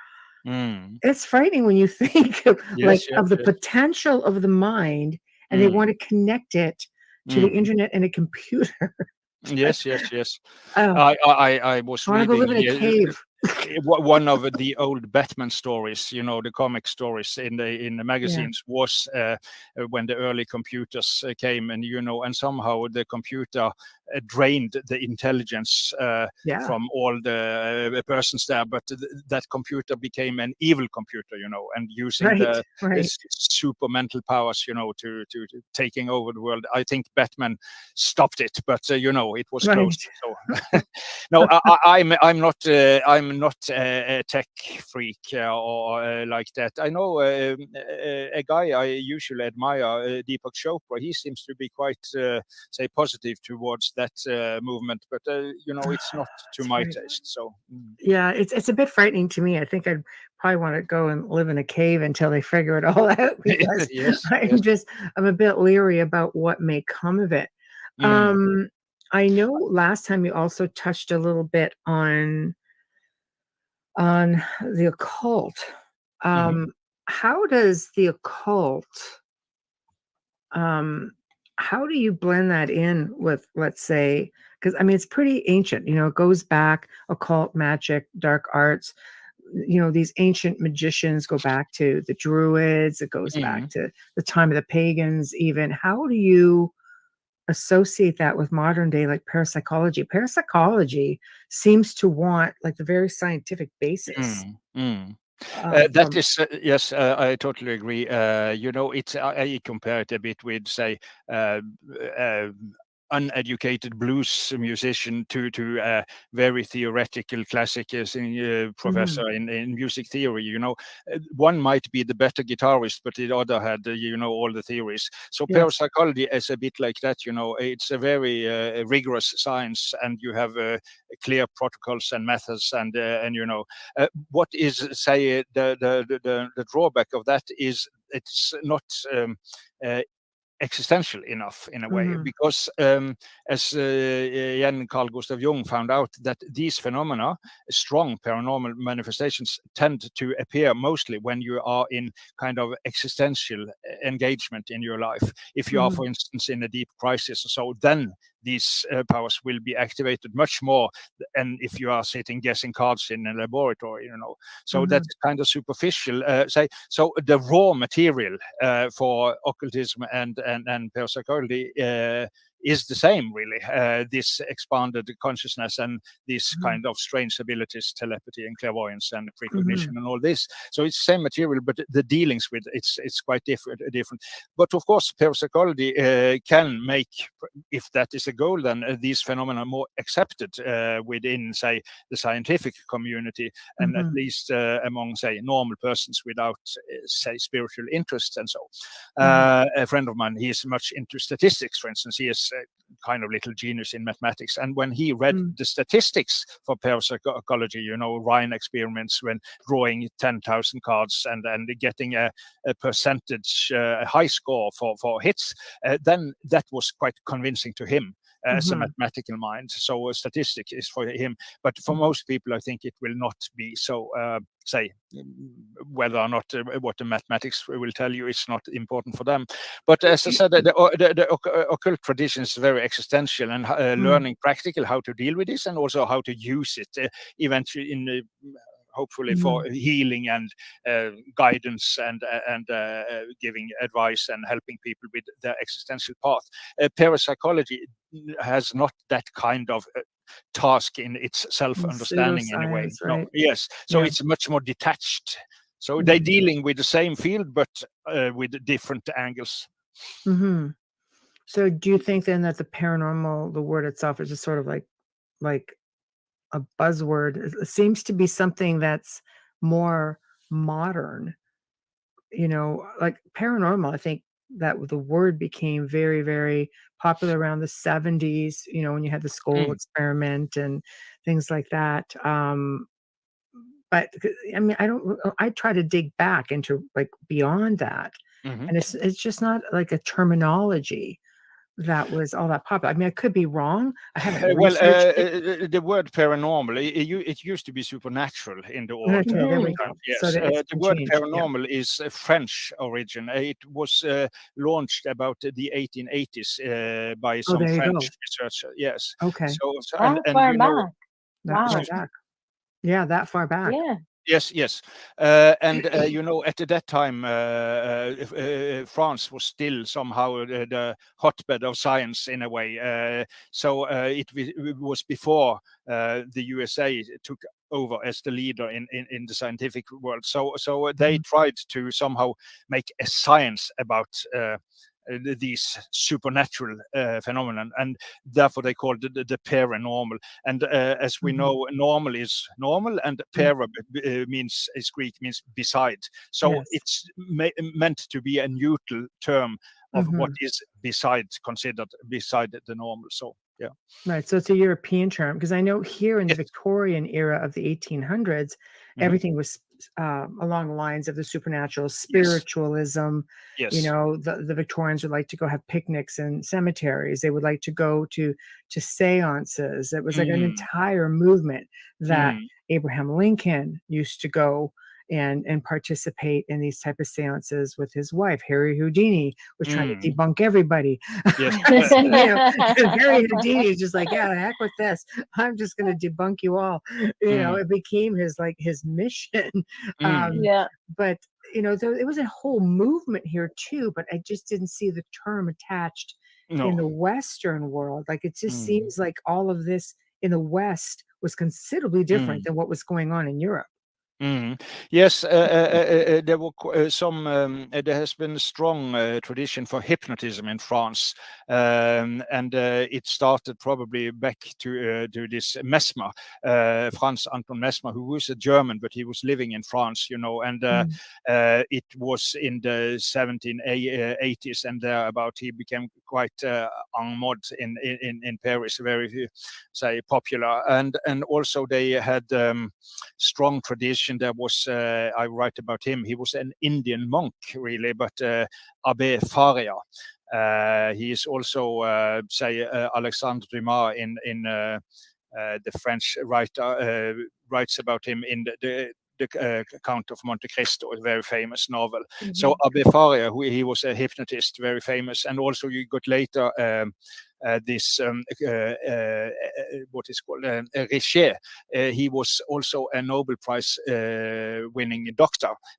It's frightening when you think of, of the potential of the mind, and they want to connect it to the internet and a computer. Yes. Oh, I was I want to reading live in a cave. one of the old Batman stories, the comic stories in the magazines, was when the early computers came, and and somehow the computer drained the intelligence from all the persons there, but that computer became an evil computer, and using the super mental powers, to taking over the world. I think Batman stopped it, but it was close. So no, I'm not a tech freak or like that. I know a guy I usually admire, Deepak Chopra. He seems to be quite say positive towards that movement, but it's not to my taste. So yeah, it's a bit frightening to me. I think I'd probably want to go and live in a cave until they figure it all out, because I'm a bit leery about what may come of it. I know last time you also touched a little bit on the occult. How does the occult, how do you blend that in with, let's say, because I mean, it's pretty ancient, it goes back, occult, magic, dark arts, these ancient magicians go back to the Druids, it goes back to the time of the pagans even. How do you associate that with modern day, like parapsychology? Parapsychology seems to want like the very scientific basis. That is yes, I totally agree. It's I compare it a bit with, say, uneducated blues musician to a very theoretical classic professor in music theory. One might be the better guitarist, but the other had all the theories. So parapsychology is a bit like that. It's a very rigorous science, and you have clear protocols and methods, and what is, say, the drawback of that is it's not existential enough in a way, because as Jan Carl Gustav Jung found out, that these phenomena, strong paranormal manifestations, tend to appear mostly when you are in kind of existential engagement in your life. If you are, for instance, in a deep crisis or so, then these powers will be activated much more than if you are sitting guessing cards in a laboratory, So that's kind of superficial. So the raw material for occultism and parapsychology is the same, really. This expanded consciousness and this kind of strange abilities, telepathy and clairvoyance and precognition and all this. So it's the same material, but the dealings with it's quite different. But of course, parapsychology can make, if that is a goal, then these phenomena more accepted within, say, the scientific community, and at least among, say, normal persons without, say, spiritual interests and so. A friend of mine, he is much into statistics, for instance. He is kind of little genius in mathematics, and when he read the statistics for parapsychology, Rhine experiments, when drawing 10,000 cards and getting a percentage, a high score for hits, then that was quite convincing to him as a mathematical mind. So statistics is for him, but for most people, I think it will not be so. Say whether or not what the mathematics will tell you is not important for them. But as I said, the occult tradition is very existential, and learning practical how to deal with this, and also how to use it eventually in hopefully for healing and guidance and giving advice and helping people with their existential path. Parapsychology has not that kind of task in its self-understanding in a way. Right? No, yes, so it's much more detached. So they're dealing with the same field, but with different angles. So do you think then that the paranormal, the word itself, is just sort of like a buzzword? It seems to be something that's more modern, like paranormal. I think that the word became very, very popular around the 70s, when you had the Skoll experiment and things like that. But I mean, I try to dig back into like beyond that, and it's just not like a terminology that was all that popular. I mean, I could be wrong. I haven't researched it. The word paranormal, it used to be supernatural in the old time. Yes, So the word changed. paranormal is a French origin. It was launched about the 1880s by some there you French go. researcher. Yes. Okay. So Wow. Wow. Yeah, that far back. Yeah. Yes. And at that time, France was still somehow the hotbed of science in a way. So it was before the USA took over as the leader in the scientific world. So they tried to somehow make a science about these supernatural phenomenon, and therefore they called it the paranormal. And as we know, normal is normal, and para means, is Greek, means beside. So it's meant to be a neutral term of what is considered beside the normal. So yeah. Right. So it's a European term, because I know here in the Victorian era of the 1800s, everything was along the lines of the supernatural, spiritualism. Yes. The Victorians would like to go have picnics in cemeteries. They would like to go to seances. It was like an entire movement that Abraham Lincoln used to go and participate in these type of seances with his wife. Harry Houdini was trying to debunk everybody. Yes. Harry Houdini is just like, yeah, heck with this. I'm just going to debunk you all. It became his mission. But there was a whole movement here too, but I just didn't see the term attached in the Western world. Like, it just seems like all of this in the West was considerably different than what was going on in Europe. Yes, there were there has been a strong tradition for hypnotism in France, and it started probably back to this Mesmer, Franz Anton Mesmer, who was a German, but he was living in France, and it was in the 1780s and thereabout. He became quite en mode in Paris, very popular, and also they had strong tradition. There was, I write about him, he was an Indian monk really, but Abbe Faria. He is also, Alexandre Dumas in the French writer writes about him in the Count of Monte Cristo, a very famous novel. So Abbe Faria, he was a hypnotist, very famous, and also you got later this what is called Richer. He was also a Nobel Prize winning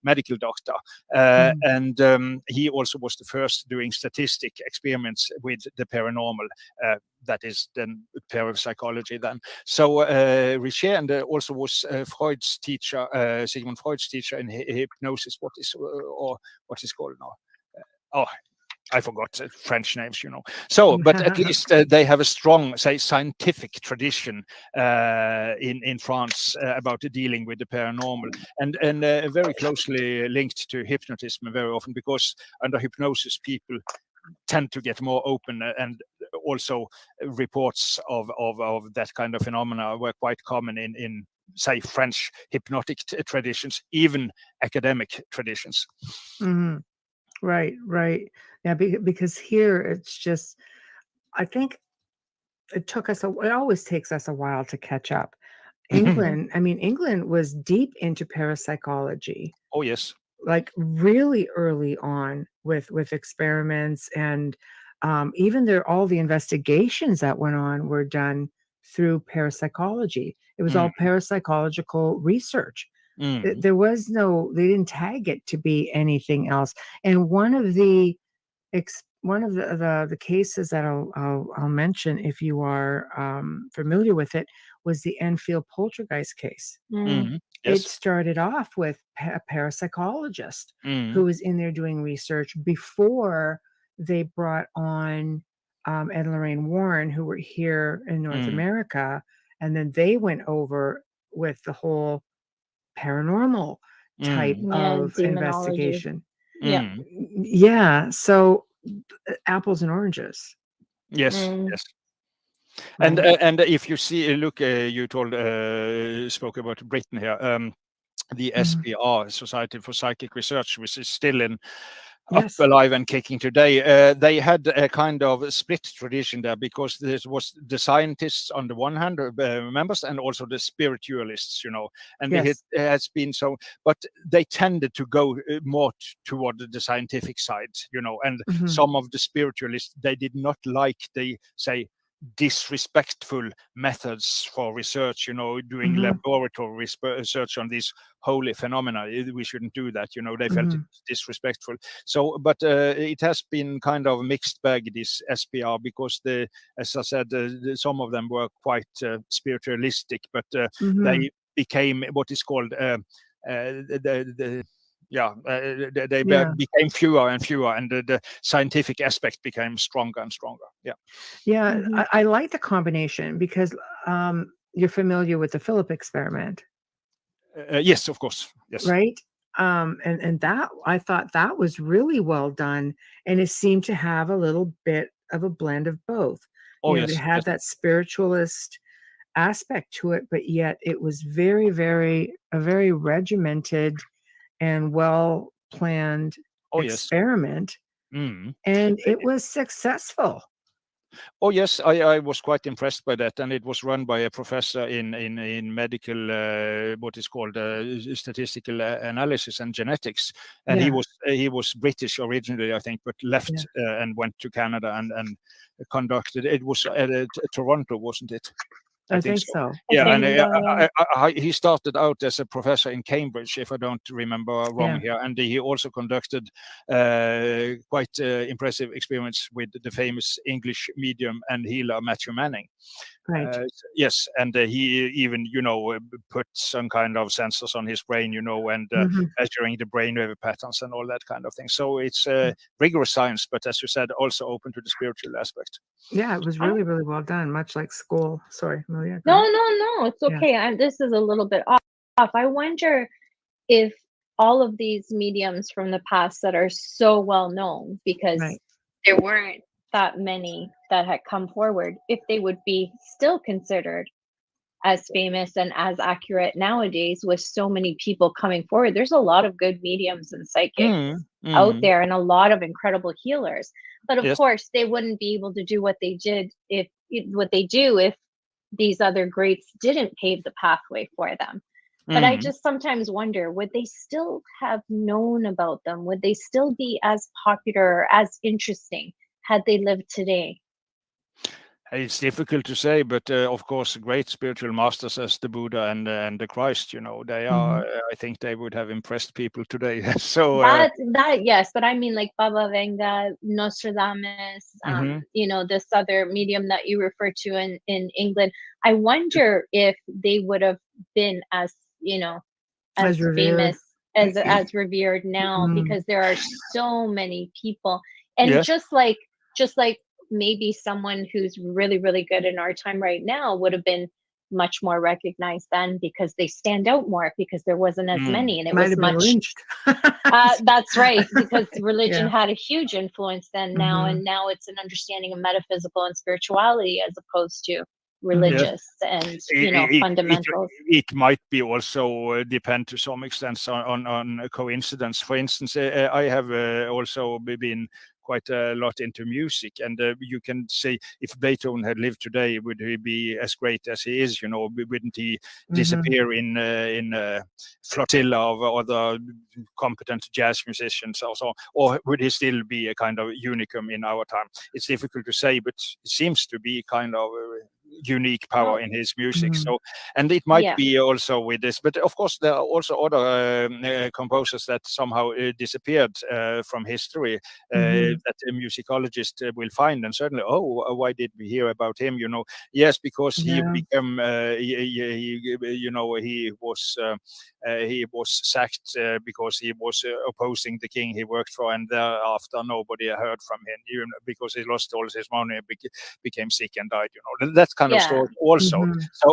medical doctor, and he also was the first doing statistic experiments with the paranormal. That is then parapsychology then. So Richer, and also was Freud's teacher, Sigmund Freud's teacher in hypnosis. What is called now? I forgot French names, So, but at least they have a strong, scientific tradition in France about dealing with the paranormal, and very closely linked to hypnotism very often, because under hypnosis people tend to get more open, and also reports of that kind of phenomena were quite common in say French hypnotic traditions, even academic traditions. Right. Yeah, because here it's just, I think it always takes us a while to catch up. England was deep into parapsychology. Oh yes. Like really early on with experiments, and even all the investigations that went on were done through parapsychology. It was all parapsychological research. There was they didn't tag it to be anything else. And one of the cases that I'll mention, if you are familiar with it, was the Enfield poltergeist case. Yes. It started off with a parapsychologist who was in there doing research before they brought on Ed and Lorraine Warren, who were here in North America, and then they went over with the whole paranormal type of investigation. Yeah. So apples and oranges. Yes. Right. And if you look, you spoke about Britain here. The SPR, Society for Psychic Research, which is still up alive and kicking today. They had a kind of split tradition there, because there was the scientists on the one hand, members, and also the spiritualists, and it has been so, but they tended to go more toward the scientific side, and some of the spiritualists, they did not like the, disrespectful methods for research, doing laboratory research on these holy phenomena. We shouldn't do that, they felt it disrespectful. So, but it has been kind of a mixed bag, this SPR, because as I said, some of them were quite spiritualistic, but they became what is called they became fewer and fewer, and the scientific aspect became stronger and stronger. I like the combination, because you're familiar with the Philip experiment. Yes, of course. Yes. Right. And that, I thought that was really well done, and it seemed to have a little bit of a blend of both. It had that spiritualist aspect to it, but yet it was a very regimented and well planned experiment. And it was successful. Oh yes, I was quite impressed by that, and it was run by a professor in medical, what is called statistical analysis and genetics, and he was British originally, I think, but left and went to Canada and conducted. It was at Toronto, wasn't it? I think so. He started out as a professor in Cambridge, if I don't remember wrong here, and he also conducted quite impressive experiments with the famous English medium and healer Matthew Manning. Right. Yes, and he even, put some kind of sensors on his brain, and measuring the brainwave patterns and all that kind of thing. So it's rigorous science, but as you said, also open to the spiritual aspect. Yeah, it was really, really well done, much like school. Sorry, Amelia. No, it's okay. This is a little bit off. I wonder if all of these mediums from the past that are so well known, because there weren't that many that had come forward, if they would be still considered as famous and as accurate nowadays, with so many people coming forward. There's a lot of good mediums and psychics out there, and a lot of incredible healers. But of course, they wouldn't be able to do what they did if these other greats didn't pave the pathway for them. But I just sometimes wonder, would they still have known about them? Would they still be as popular or as interesting had they lived today? It's difficult to say, but of course, great spiritual masters as the Buddha and the Christ, they are. I think they would have impressed people today. So that yes, but I mean, like Baba Vanga, Nostradamus, this other medium that you refer to in England. I wonder if they would have been as as famous, as revered now, because there are so many people, and just like maybe someone who's really, really good in our time right now would have been much more recognized then, because they stand out more, because there wasn't as many, and it was much lynched. That's right, because religion had a huge influence then. Now and now it's an understanding of metaphysical and spirituality as opposed to religious and fundamentals. It might be also depend to some extent on a coincidence. For instance, I have also been quite a lot into music, and you can say, if Beethoven had lived today, would he be as great as he is? Wouldn't he disappear in a flotilla of other competent jazz musicians also, or would he still be a kind of unicum in our time? It's difficult to say, but it seems to be kind of unique power in his music. So, and it might be also with this, but of course there are also other composers that somehow disappeared from history that a musicologist will find, and certainly, why did we hear about him? Yes, because he became he was sacked because he was opposing the king he worked for, and thereafter nobody heard from him, because he lost all his money, became sick and died. That kind of story also.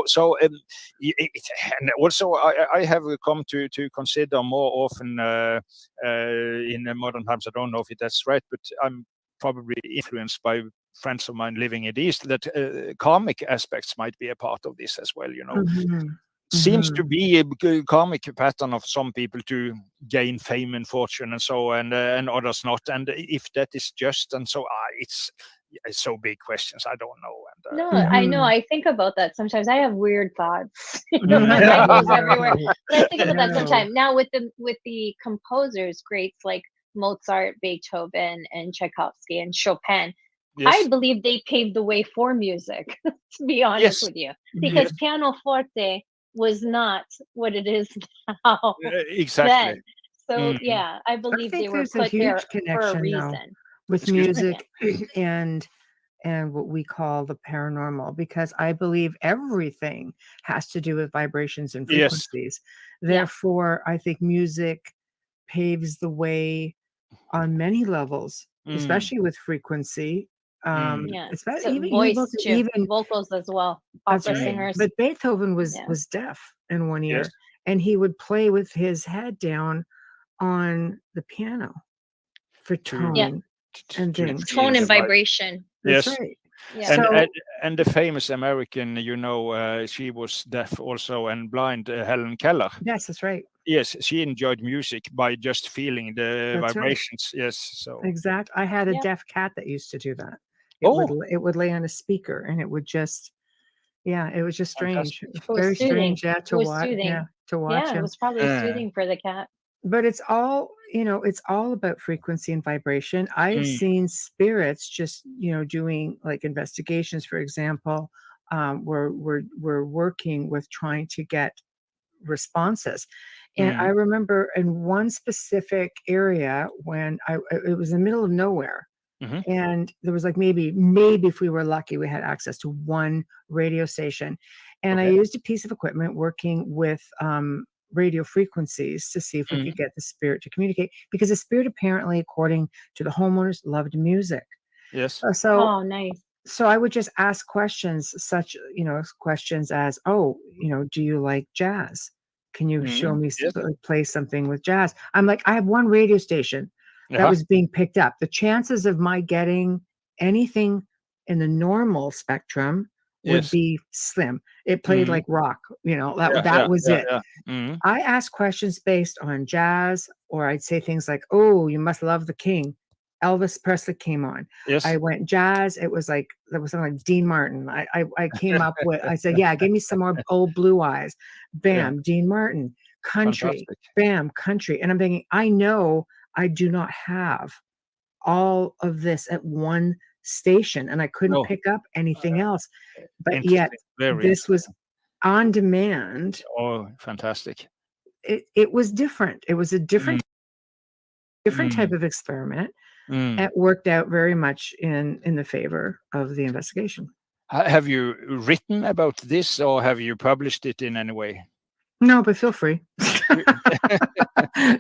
So and also I have come to consider more often in modern times. I don't know if that's right, but I'm probably influenced by friends of mine living in the East, that karmic aspects might be a part of this as well. Seems to be a karmic pattern of some people to gain fame and fortune and so, and others not. And if that is just, and so it's so big questions. I don't know. And, no, I know. I think about that sometimes. I have weird thoughts. My mind goes everywhere. But I think about that sometimes. Now with the composers, greats like Mozart, Beethoven, and Tchaikovsky and Chopin, I believe they paved the way for music, to be honest with you, because pianoforte was not what it is now. Exactly. Then. So yeah, I believe they were there's a put there huge for a connection though reason. with Excuse me? music and what we call the paranormal, because I believe everything has to do with vibrations and Yes. frequencies. Therefore, I think music paves the way on many levels, especially with frequency. Yeah. Especially So even you voice look too, even vocals as well, that's opera right. singers. But Beethoven was Yeah. deaf in one ear, Yes. and he would play with his head down on the piano for tone and things. Tone and vibration. That's Yes. right. Yeah. So And the famous American, you know, she was deaf also and blind, Helen Keller. yes, that's right. Yes, she enjoyed music by just feeling the That's right. vibrations. Yes, so Exact. I had a Yeah. deaf cat that used to do that. Oh. It would lay on a speaker and it would just it was just strange. Fantastic. It was Very soothing. strange, It was soothing. Yeah, to watch Yeah, it him. was probably soothing for the cat. But it's all, it's all about frequency and vibration. I've seen spirits just, doing like investigations, for example, we're working with trying to get responses. And I remember in one specific area when it was in the middle of nowhere. And there was like maybe if we were lucky, we had access to one radio station. And I used a piece of equipment working with radio frequencies to see if we could get the spirit to communicate, because the spirit apparently, according to the homeowners, loved music. Yes. Oh, nice. So I would just ask questions such, questions as, do you like jazz? Can you show me, play something with jazz? I'm like, I have one radio station that was being picked up. The chances of my getting anything in the normal spectrum would be slim. It played like rock, that was it. I asked questions based on jazz, or I'd say things like, oh, you must love the King. Elvis Presley came on. Yes. I went jazz. It was like, there was something like Dean Martin. I came up with, I said, yeah, give me some more old Blue Eyes. Bam, Dean Martin. Country. Fantastic. Bam, country. And I'm thinking, I know I do not have all of this at one station, and I couldn't pick up anything else. But yet this was on demand. Oh, fantastic. It was different. It was a different type of experiment. It worked out very much in the favor of the investigation. Have you written about this, or have you published it in any way? No, but feel free.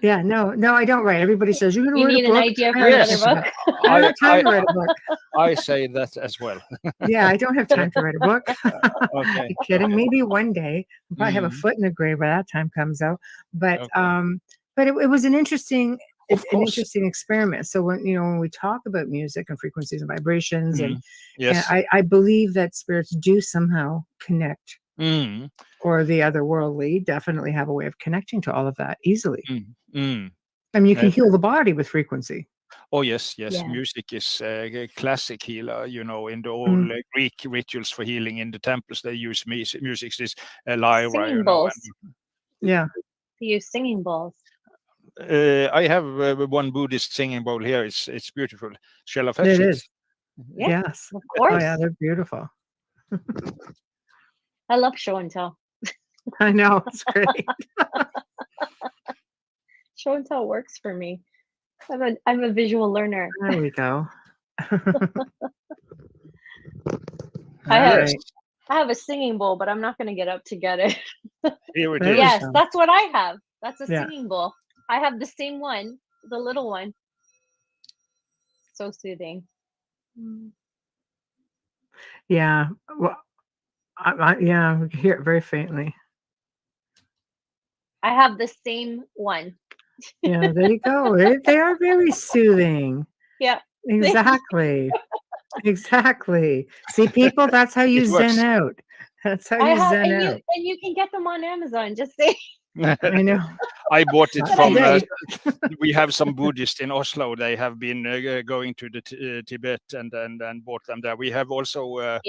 Yeah, no, I don't write. Everybody saes you're going to need write a book. an idea for another book. I don't have time to write a book. I say that as well. Yeah, I don't have time to write a book. Okay. You kidding? Maybe one day. I'll probably have a foot in the grave by that time comes out. But it was an interesting experiment. So when we talk about music and frequencies and vibrations, and I believe that spirits do somehow connect. Or the otherworldly definitely have a way of connecting to all of that easily. I mean, you can heal the body with frequency. Oh, yes. Yeah. Music is a classic healer, in the old Greek rituals for healing in the temples. They use music, this lyra. Singing bowls. Yeah. They use singing bowls. I have one Buddhist singing bowl here. It's beautiful. Shall I fetch It is. Yeah, Yes. of course. Oh, yeah, they're beautiful. I love show and tell. I know, it's great. Show and tell works for me. I'm a visual learner. There we go. I have a singing bowl, but I'm not going to get up to get it. Here it There is. we Yes, go. that's what I have. That's a Yeah. singing bowl. I have the same one, the little one. So soothing. Yeah. Well, I we can hear it very faintly. I have the same one. Yeah, there you go. They are very soothing. Yeah. Exactly. Exactly. See, people, that's how you It works. zen out. That's how I you have, zen and out. you can get them on Amazon. Just say I know. I bought it Not from. today. We have some Buddhists in Oslo. They have been going to the Tibet and bought them there. We have also a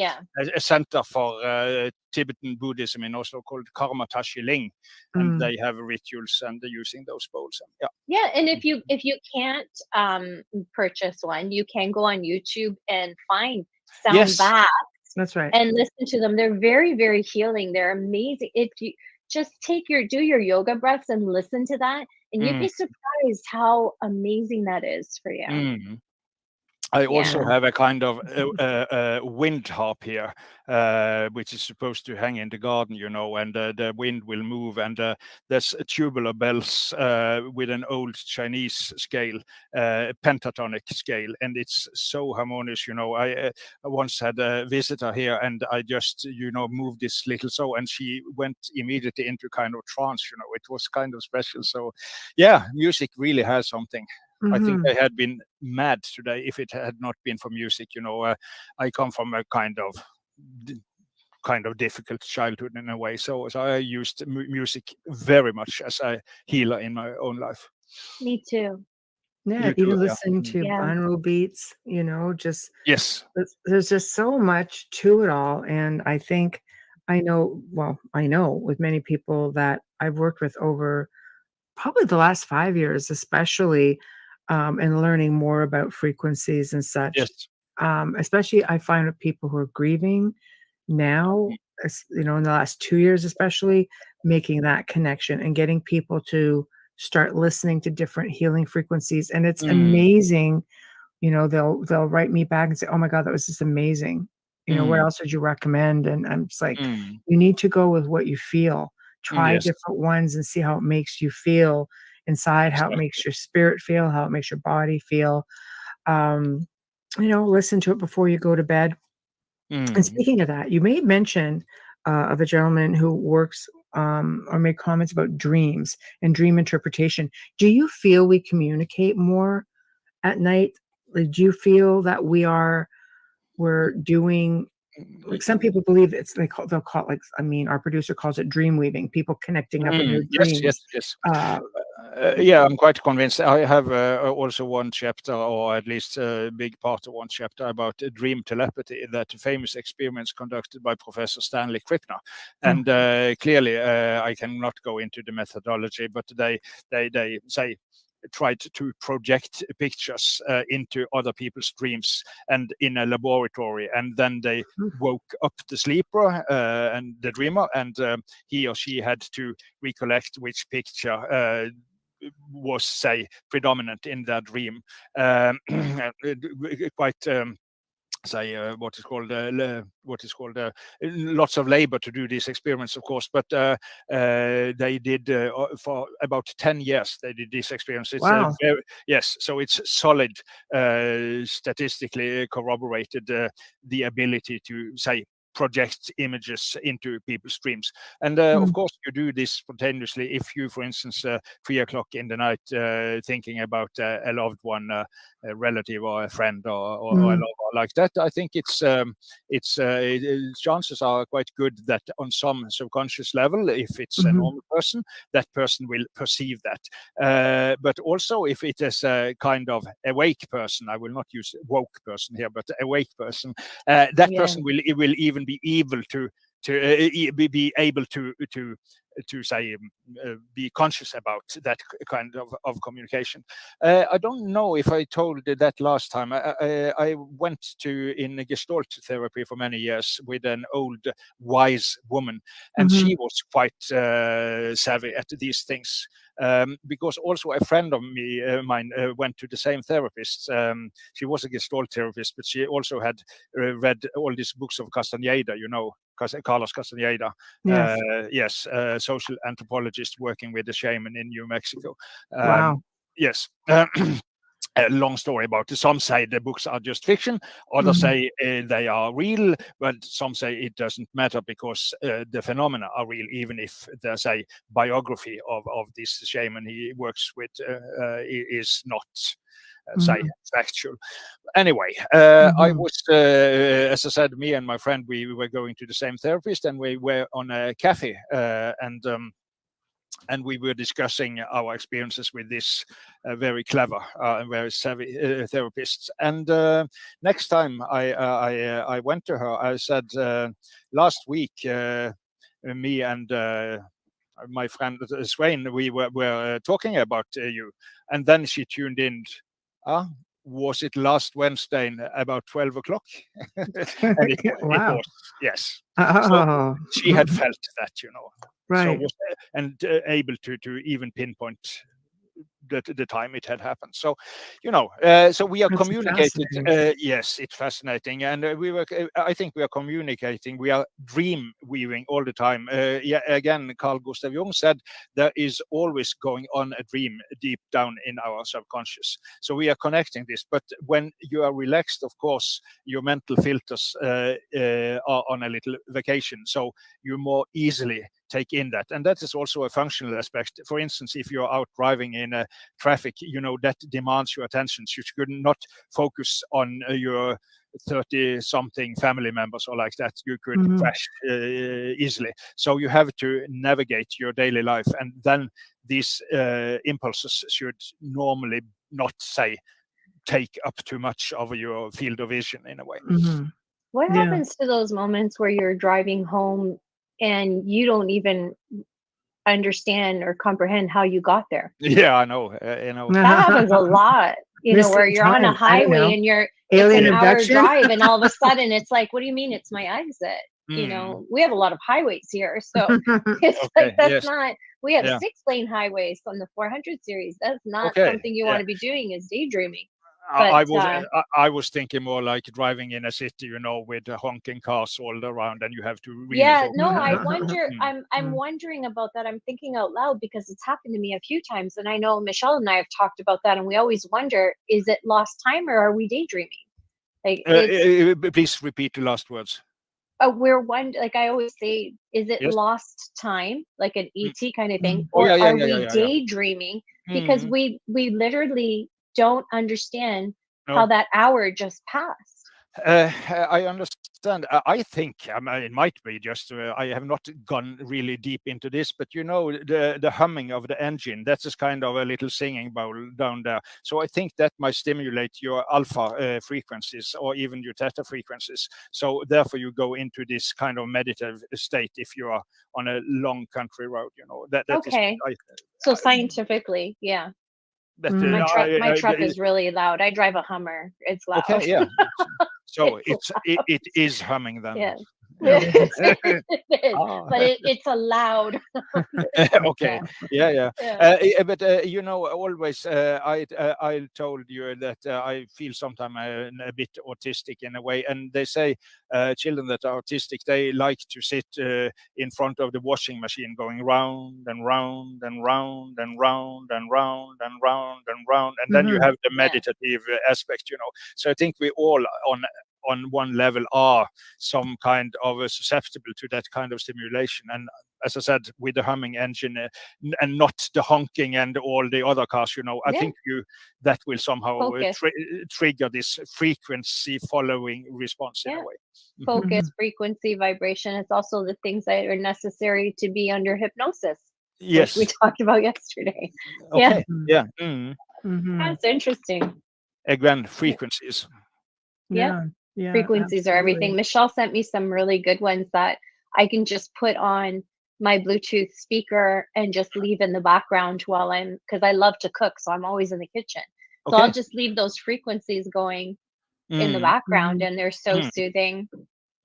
center for Tibetan Buddhism in Oslo called Karma Tashi Ling, and they have rituals and they're using those bowls. Yeah, and if you can't purchase one, you can go on YouTube and find sound baths. That's right. And listen to them. They're very, very healing. They're amazing. If you just do your yoga breaths and listen to that, and you'd be surprised how amazing that is for you. I also have a kind of wind harp here, which is supposed to hang in the garden, and the wind will move. And there's tubular bells with an old Chinese scale, pentatonic scale, and it's so harmonious. I once had a visitor here, and I just, moved this little and she went immediately into kind of trance. It was kind of special. So, yeah, music really has something. I think I had been mad today if it had not been for music. I come from a kind of difficult childhood in a way, so I used music very much as a healer in my own life. Me too. Yeah, even listening to binaural beats, just there's just so much to it all. And I think I know with many people that I've worked with over probably the last 5 years, especially. And learning more about frequencies and such. Especially I find with people who are grieving now, in the last 2 years, especially making that connection and getting people to start listening to different healing frequencies. And it's amazing. They'll write me back and say, "Oh my God, that was just amazing. What else would you recommend?" And I'm just like, you need to go with what you feel. Try different ones and see how it makes you feel inside, how it makes your spirit feel, how it makes your body feel. Listen to it before you go to bed. And speaking of that, you made mention of a gentleman who works or made comments about dreams and dream interpretation. Do you feel we communicate more at night? Like, do you feel that we're doing, like, some people believe they'll call it, like, our producer calls it dream weaving, people connecting up in their dreams. Yes. I'm quite convinced. I have also one chapter, or at least a big part of one chapter, about dream telepathy, that famous experiments conducted by Professor Stanley Krippner. And clearly, I cannot go into the methodology, but they say tried to project pictures into other people's dreams and in a laboratory, and then they woke up the sleeper and the dreamer, and he or she had to recollect which picture was, say, predominant in their dream. Quite what is called lots of labor to do these experiments, of course, but they did for about 10 years they did these experiments. It's so it's solid, statistically corroborated, the ability to, say, project images into people's dreams. And of course you do this spontaneously if you, for instance, 3 o'clock in the night, thinking about a loved one, a relative or a friend or a lover like that. I think it's chances are quite good that on some subconscious level, if it's a normal person, that person will perceive that. But also if it is a kind of awake person, I will not use woke person here, but awake person, that person will even be able to be able to say be conscious about that kind of communication. I don't know if I told that last time. I went in Gestalt therapy for many years with an old wise woman, and she was quite savvy at these things. Because also a friend of mine went to the same therapist. She was a Gestalt therapist, but she also had read all these books of Castaneda, Carlos Castaneda. Yes, social anthropologist working with the shaman in New Mexico. Wow. Yes. A long story about it. Some say the books are just fiction, others say they are real, but some say it doesn't matter because the phenomena are real, even if there's a biography of this shaman he works with is not say factual. Anyway, I was, as I said, me and my friend, we were going to the same therapist, and we were on a cafe, and and we were discussing our experiences with this very clever and very savvy therapist. And next time I went to her, I said, last week, me and my friend Swain, we were talking about you. And then she tuned in. Was it last Wednesday about 12 o'clock? And it was, yes. So she had felt that, Right. So and able to even pinpoint the time it had happened. So, so we are That's communicating. fascinating. Yes, it's fascinating, and I think we are communicating. We are dream weaving all the time. Again, Carl Gustav Jung said there is always going on a dream deep down in our subconscious. So we are connecting this. But when you are relaxed, of course, your mental filters are on a little vacation. So you more easily take in that, and that is also a functional aspect. For instance, if you're out driving in a traffic, that demands your attention. You should not focus on your 30-something family members or like that. You could crash easily. So you have to navigate your daily life, and then these impulses should normally not take up too much of your field of vision in a way. What happens to those moments where you're driving home and you don't even understand or comprehend how you got there? Yeah, I know. That happens a lot. Where you're on a highway and it's an hour drive, and all of a sudden it's like, what do you mean it's my exit? We have a lot of highways here, so it's that's not. We have 6-lane highways on the 400 series. That's not something you want to be doing, is daydreaming. But, I was thinking more like driving in a city, with honking cars all around, and you have to really. I wonder. I'm wondering about that. I'm thinking out loud because it's happened to me a few times, and I know Michelle and I have talked about that, and we always wonder: is it lost time or are we daydreaming? Please repeat the last words. We're like I always say, is it lost time, like an ET kind of thing, or are we daydreaming? Because we literally don't understand how that hour just passed. I understand. I think it might be just I have not gone really deep into this, but the humming of the engine, that's just kind of a little singing bowl down there. So I think that might stimulate your alpha frequencies or even your theta frequencies. So therefore you go into this kind of meditative state if you are on a long country road. That okay. So scientifically, yeah. My truck is really loud. I drive a Hummer. It's loud. Okay, yeah. So it is humming then. Yeah. It is, but it's a loud. Okay. Yeah. But always I told you that I feel sometimes a bit autistic in a way, and they say children that are autistic, they like to sit in front of the washing machine, going round and round and round and round and round and round and round, and then you have the meditative aspect. So I think we all on one level are some kind of susceptible to that kind of stimulation. And as I said, with the humming engine and not the honking and all the other cars, I think that will somehow trigger this frequency following response in a way. Focus, frequency, vibration. It's also the things that are necessary to be under hypnosis. Yes, which we talked about yesterday. Okay. Yeah. That's interesting. Again, frequencies. Yeah, frequencies are everything. Michelle sent me some really good ones that I can just put on my Bluetooth speaker and just leave in the background while because I love to cook, so I'm always in the kitchen. So I'll just leave those frequencies going in the background, and they're so soothing.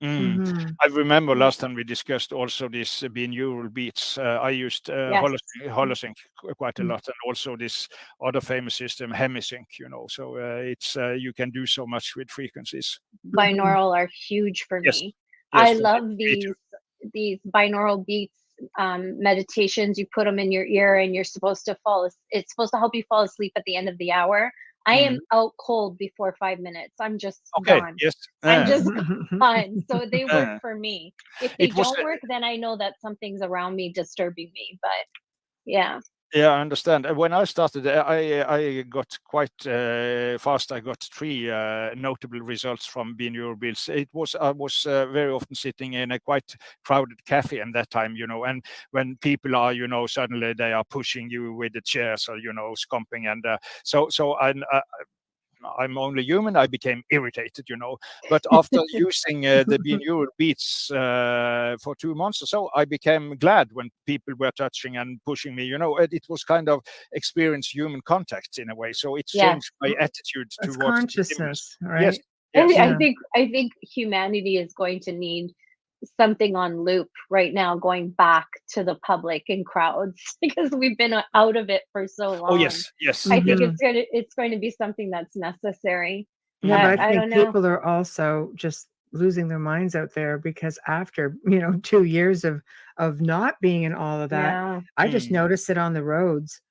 I remember last time we discussed also this binaural beats. I used Holosync quite a lot, and also this other famous system, Hemisync. So it's you can do so much with frequencies. Binaural are huge for me. I love these binaural beats meditations. You put them in your ear, and you're supposed to it's supposed to help you fall asleep at the end of the hour. I am out cold before 5 minutes. I'm just gone. Yes. I'm just gone. So they work for me. If they don't work, then I know that something's around me disturbing me. But yeah. Yeah, I understand. When I started, I got quite fast. I got 3 notable results from binaural beats. I was very often sitting in a quite crowded cafe in that time, and when people are, suddenly they are pushing you with the chairs or, scumping, and so I'm only human. I became irritated, But after using the binaural beats for 2 months or so, I became glad when people were touching and pushing me. It was kind of experience human contact in a way. So it changed my attitude It's towards consciousness, right? Yes. And Yes. I think humanity is going to need something on loop right now, going back to the public and crowds, because we've been out of it for so long. Oh yes, yes. I think yes. it's going to be something that's necessary. Yeah, but I I think don't know. people are also just losing their minds out there, because after 2 years of not being in all of that, Yeah. I just noticed it on the roads.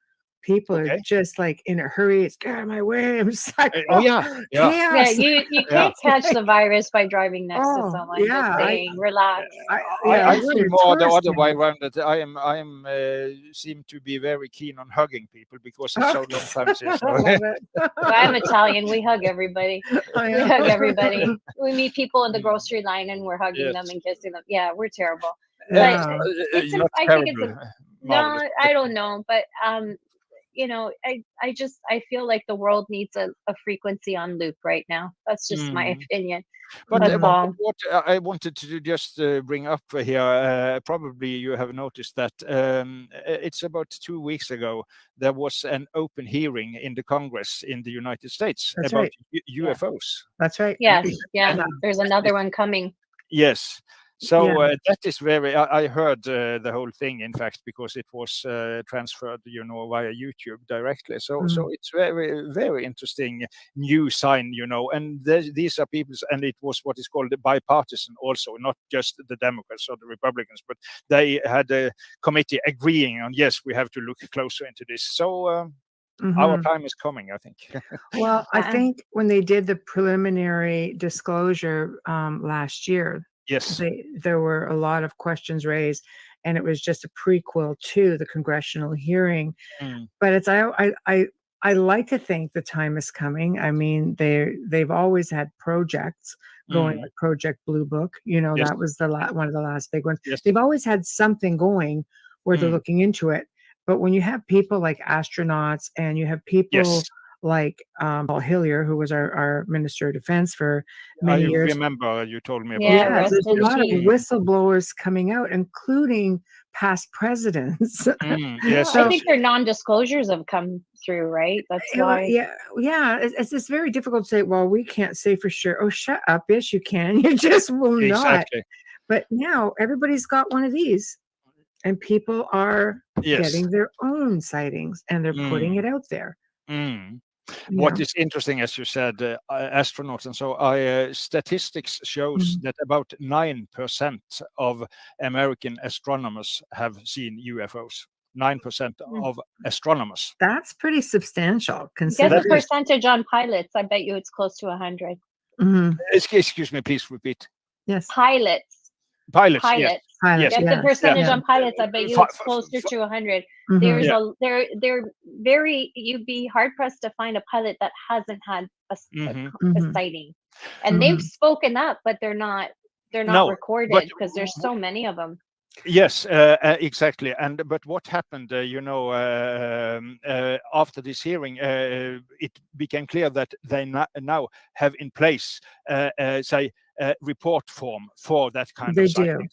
People are Okay. just like in a hurry. It's get out of my way. I'm just like, Oh yeah, yeah. Yeah, chaos. you can't catch the virus by driving next to Oh, someone. yeah, Just saying, relax. I we're feel in a more the tourist other way mode. around, that I am seem to be very keen on hugging people because it's so long time since. I love it. Well, I'm Italian. We hug everybody. I We hug know. everybody. We meet people in the grocery line and we're hugging Yes. them and kissing them. Yeah, we're terrible. Yeah. But it's Not I think it's terrible, no, marvelous. I don't know, but I feel like the world needs a frequency on loop right now. That's just my opinion. But That's all. what I wanted to just bring up here, probably you have noticed that it's about 2 weeks ago there was an open hearing in the Congress in the United States That's about right. UFOs. That's right. Yes, yeah. And There's another one coming. yes. So Yeah. that is very. I heard the whole thing, in fact, because it was transferred, via YouTube directly. So it's very, very interesting new sign, And these are people, and it was what is called bipartisan, also not just the Democrats or the Republicans, but they had a committee agreeing on, yes, we have to look closer into this. So. Our time is coming, I think. Well, I think when they did the preliminary disclosure last year, Yes. there were a lot of questions raised, and it was just a prequel to the congressional hearing. But it's I like to think the time is coming. I mean, they've always had projects going, like Project Blue Book. Yes. That was one of the last big ones. Yes. They've always had something going where they're looking into it. But when you have people like astronauts, and you have people like Paul Hillier, who was our Minister of Defense for many years. I remember you told me about Yeah, that. There's a lot of peace. whistleblowers coming out, including past presidents. Yes. I think their non-disclosures have come through, right? That's why. Yeah. It's just very difficult to say, well, we can't say for sure. Oh, shut up. Yes, you can. You just will not. Exactly. But now everybody's got one of these, and people are getting their own sightings, and they're putting it out there. What is interesting, as you said, astronauts and so, statistics shows that about 9% of American astronomers have seen UFOs. 9% of astronomers. That's pretty substantial. Guess Considering the percentage on pilots. I bet you it's close to 100. Excuse me, please repeat. Yes. Pilots. Pilots. Yes. Pilots, Get the percentage on pilots. I bet you it's closer to 100. There's they're very. You'd be hard pressed to find a pilot that hasn't had a sighting, and they've spoken up, but they're not recorded because there's so many of them. Yes, exactly. But what happened, after this hearing, it became clear that they now have in place, say, a report form for that kind of sighting.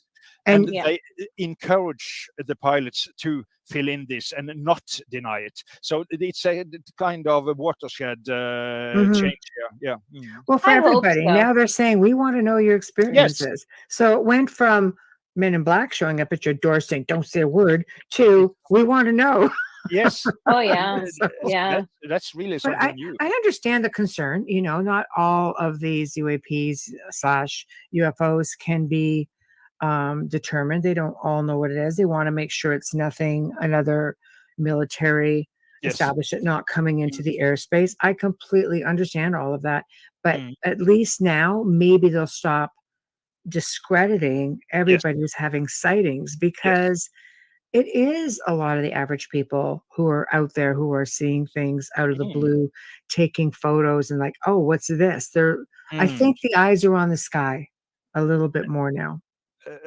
And they encourage the pilots to fill in this and not deny it. So it's a kind of a watershed change here. Yeah. Well, for everybody, now they're saying, we want to know your experiences. So it went from Men in Black showing up at your door saying, don't say a word, to we want to know. Yes. Oh, yeah. That's really something new. I understand the concern. Not all of these UAPs/UFOs can be determined. They don't all know what it is. They want to make sure it's nothing, another military establishment not coming into the airspace. I completely understand all of that. But at least now, maybe they'll stop discrediting everybody who's having sightings, because it is a lot of the average people who are out there who are seeing things out of the blue, taking photos and like, oh, what's this? I think the eyes are on the sky a little bit more now.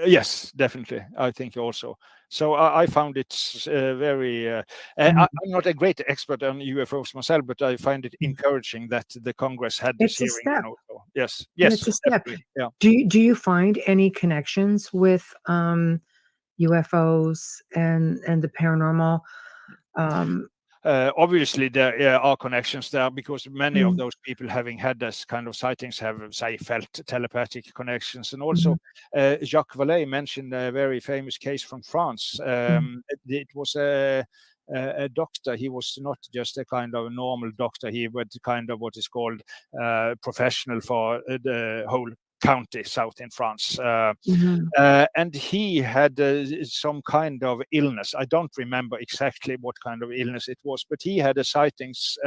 Yes, definitely. I think also. So I found it very. I'm not a great expert on UFOs myself, but I find it encouraging that the Congress had this It's a hearing. step. So, yes, It's a step. definitely. Yeah. Do you find any connections with UFOs and the paranormal? Obviously, there are connections there because many of Mm, those people having had this kind of sightings have, say, felt telepathic connections. And also, Jacques Vallée mentioned a very famous case from France. It was a doctor. He was not just a kind of normal doctor. He was kind of what is called professional for the whole county south in France. And he had some kind of illness. I don't remember exactly what kind of illness it was, but he had a sightings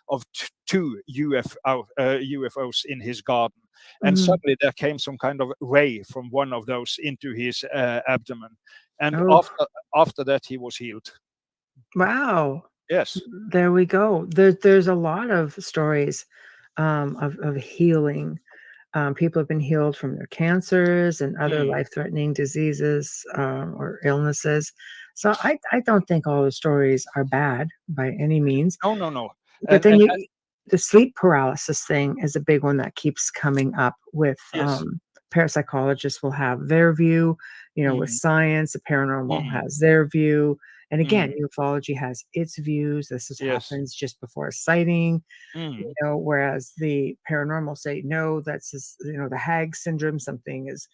of two UFOs in his garden. And suddenly there came some kind of ray from one of those into his abdomen. And Oh, after that, he was healed. wow. Yes. There we go. There's a lot of stories of healing. People have been healed from their cancers and other life-threatening diseases or illnesses. So I don't think all the stories are bad by any means. No. But then the sleep paralysis thing is a big one that keeps coming up with Yes. Parapsychologists will have their view, with science, the paranormal has their view. And again, ufology has its views. This happens just before a sighting, whereas the paranormal say, no, that's the hag syndrome. Something is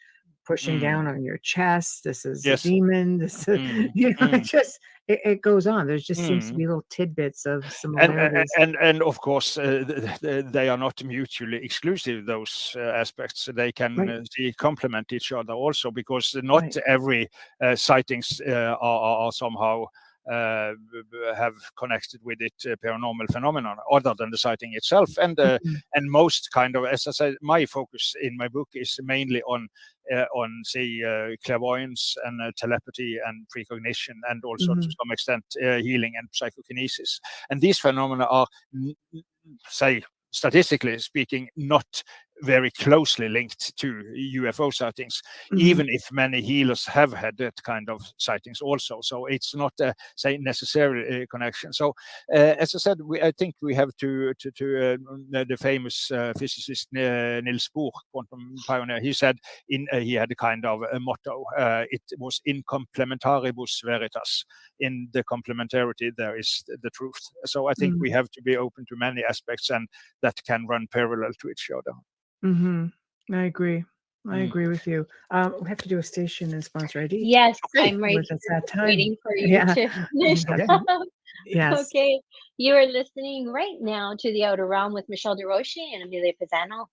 pushing down on your chest. This is a demon. This is, it goes on. There just seems to be little tidbits of similarities. And of course, they are not mutually exclusive, those aspects. They can complement each other also, because not every sightings are somehow have connected with it paranormal phenomenon other than the sighting itself. And most kind of, as I said, my focus in my book is mainly on say clairvoyance and telepathy and precognition, and also to some extent healing and psychokinesis. And these phenomena are, say, statistically speaking, not very closely linked to UFO sightings, even if many healers have had that kind of sightings also. So it's not say necessarily a connection. So as I said, I think we have to the famous physicist Niels Bohr, quantum pioneer. He said he had a kind of a motto. It was in complementaribus veritas. In the complementarity, there is the truth. So I think we have to be open to many aspects, and that can run parallel to each other. I agree. I agree with you. We have to do a station and sponsor ID. Yes, I'm right With us that time. waiting for you to finish up. Yes. Okay, you are listening right now to The Outer Realm with Michelle DeRoche and Amelia Pisano.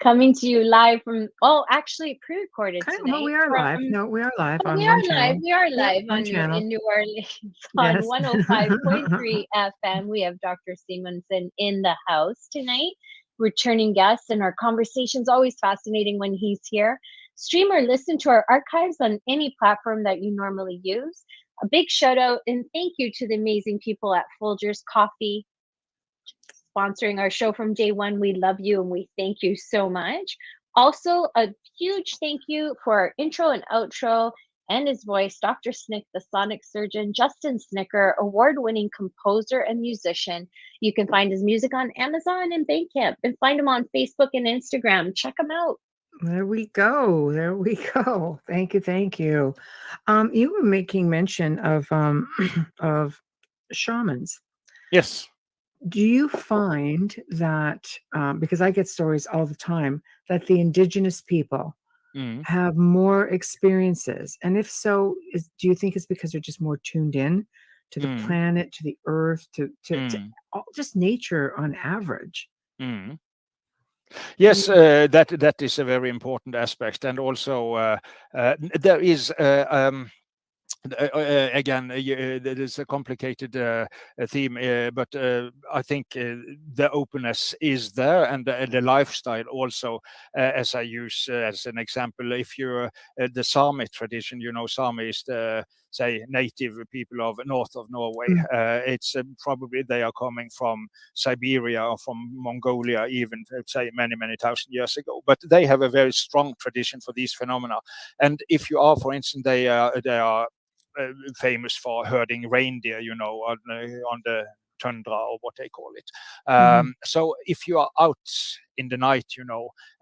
Coming to you live from, actually pre-recorded tonight. Well, we are live. No, we are live on we one are channel. live. We are live one on channel. in New Orleans on 105.3 FM. We have Dr. Simonsen in the house tonight, returning guests, and our conversation's always fascinating when he's here. Stream or listen to our archives on any platform that you normally use. A big shout out and thank you to the amazing people at Folgers Coffee, sponsoring our show from day one. We love you and we thank you so much. Also, a huge thank you for our intro and outro and his voice, Dr. Snick, the sonic surgeon, Justin Snicker, award-winning composer and musician. You can find his music on Amazon and Bandcamp, and find him on Facebook and Instagram. Check him out. There we go. There we go. Thank you. Thank you. You were making mention of of shamans. Yes. Do you find that, because I get stories all the time, that the indigenous people have more experiences? And if so, do you think it's because they're just more tuned in to the planet, to the earth, to just nature on average? Yes, that is a very important aspect. And also there is again, it is a complicated theme, but I think the openness is there, and the lifestyle also, as I use as an example. If you're the Sami tradition, Sami is the, say, native people of north of Norway. It's probably they are coming from Siberia or from Mongolia, even, say, many thousand years ago. But they have a very strong tradition for these phenomena. And if you are, for instance, they are famous for herding reindeer, on the tundra, or what they call it. So if you are out in the night,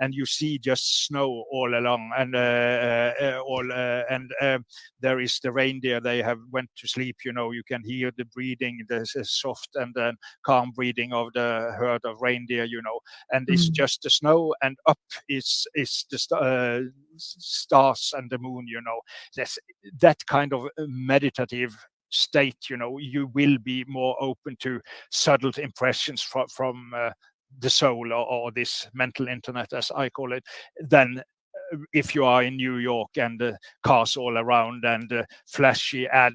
and you see just snow all along, and there is the reindeer, they have went to sleep, you can hear the breathing, the soft and then calm breathing of the herd of reindeer, and it's just the snow, and up is the stars and the moon, that's that kind of meditative state. You will be more open to subtle impressions from the soul, or this mental internet, as I call it, than if you are in New York and cars all around and flashy ad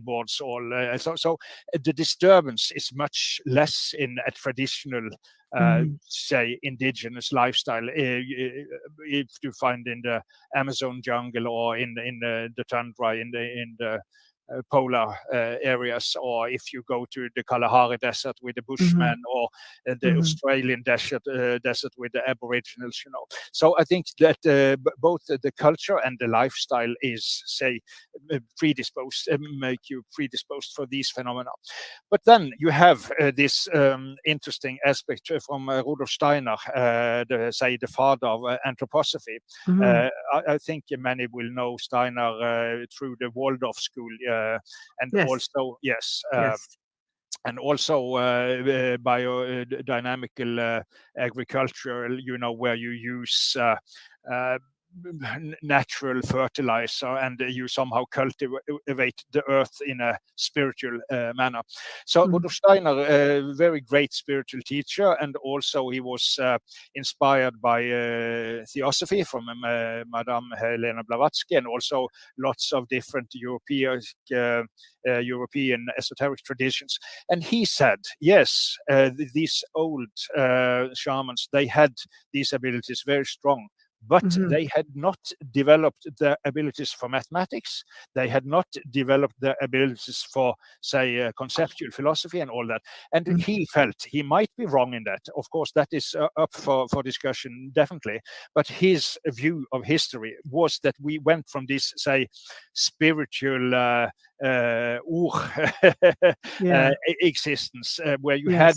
boards all. So the disturbance is much less in a traditional, say, indigenous lifestyle. If you find in the Amazon jungle, or in the tundra, in the polar areas, or if you go to the Kalahari Desert with the Bushmen, or the Australian desert with the Aboriginals, So I think that both the culture and the lifestyle is, say, predisposed, make you predisposed for these phenomena. But then you have this interesting aspect from Rudolf Steiner, the father of anthroposophy. I think many will know Steiner through the Waldorf school, and Yes. also and also biodynamical agriculture, where you use natural fertilizer, and you somehow cultivate the earth in a spiritual manner. So Rudolf Steiner, a very great spiritual teacher, and also he was inspired by theosophy from Madame Helena Blavatsky, and also lots of different European esoteric traditions. And he said, yes, these old shamans, they had these abilities very strong, but they had not developed the abilities for mathematics. They had not developed the abilities for, say, conceptual philosophy and all that. And he felt, he might be wrong in that. Of course, that is up for discussion, definitely. But his view of history was that we went from this, say, spiritual existence, where you had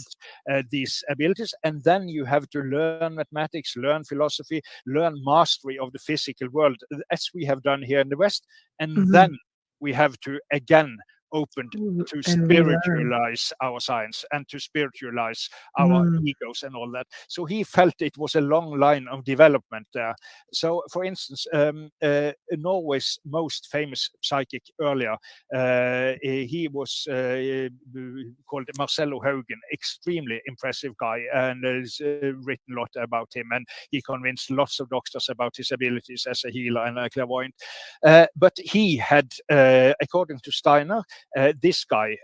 these abilities, and then you have to learn mathematics, learn philosophy, learn mastery of the physical world, as we have done here in the West, and then we have to again open to spiritualize our science and to spiritualize our egos and all that. So he felt it was a long line of development there. So, for instance, Norway's most famous psychic earlier, he was called Marcello Haugen, extremely impressive guy, and there's written a lot about him, and he convinced lots of doctors about his abilities as a healer and a clairvoyant. But he had, according to Steiner, this guy,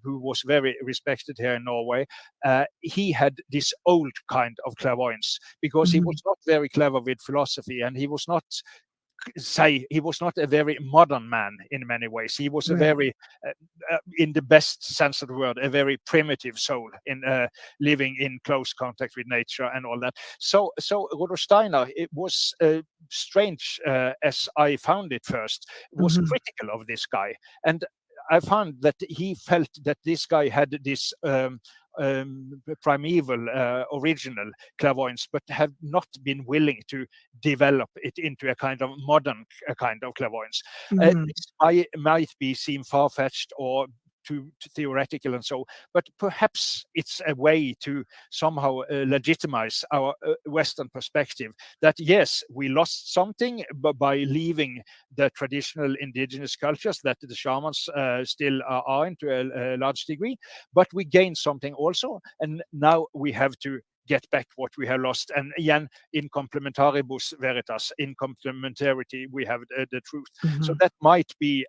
who was very respected here in Norway, he had this old kind of clairvoyance, because he was not very clever with philosophy, and he was not a very modern man in many ways. He was a very, in the best sense of the word, a very primitive soul, in living in close contact with nature and all that. So Rudolf Steiner, it was strange, as I found it first, was critical of this guy. And I found that he felt that this guy had this primeval, original clairvoyance, but have not been willing to develop it into a kind of modern kind of clairvoyance. This might seem far-fetched or too theoretical and so, but perhaps it's a way to somehow legitimize our Western perspective that, yes, we lost something by leaving the traditional indigenous cultures that the shamans still are into a large degree, but we gained something also, and now we have to get back what we have lost. And again, in complementaribus veritas, in complementarity, we have the truth. So that might be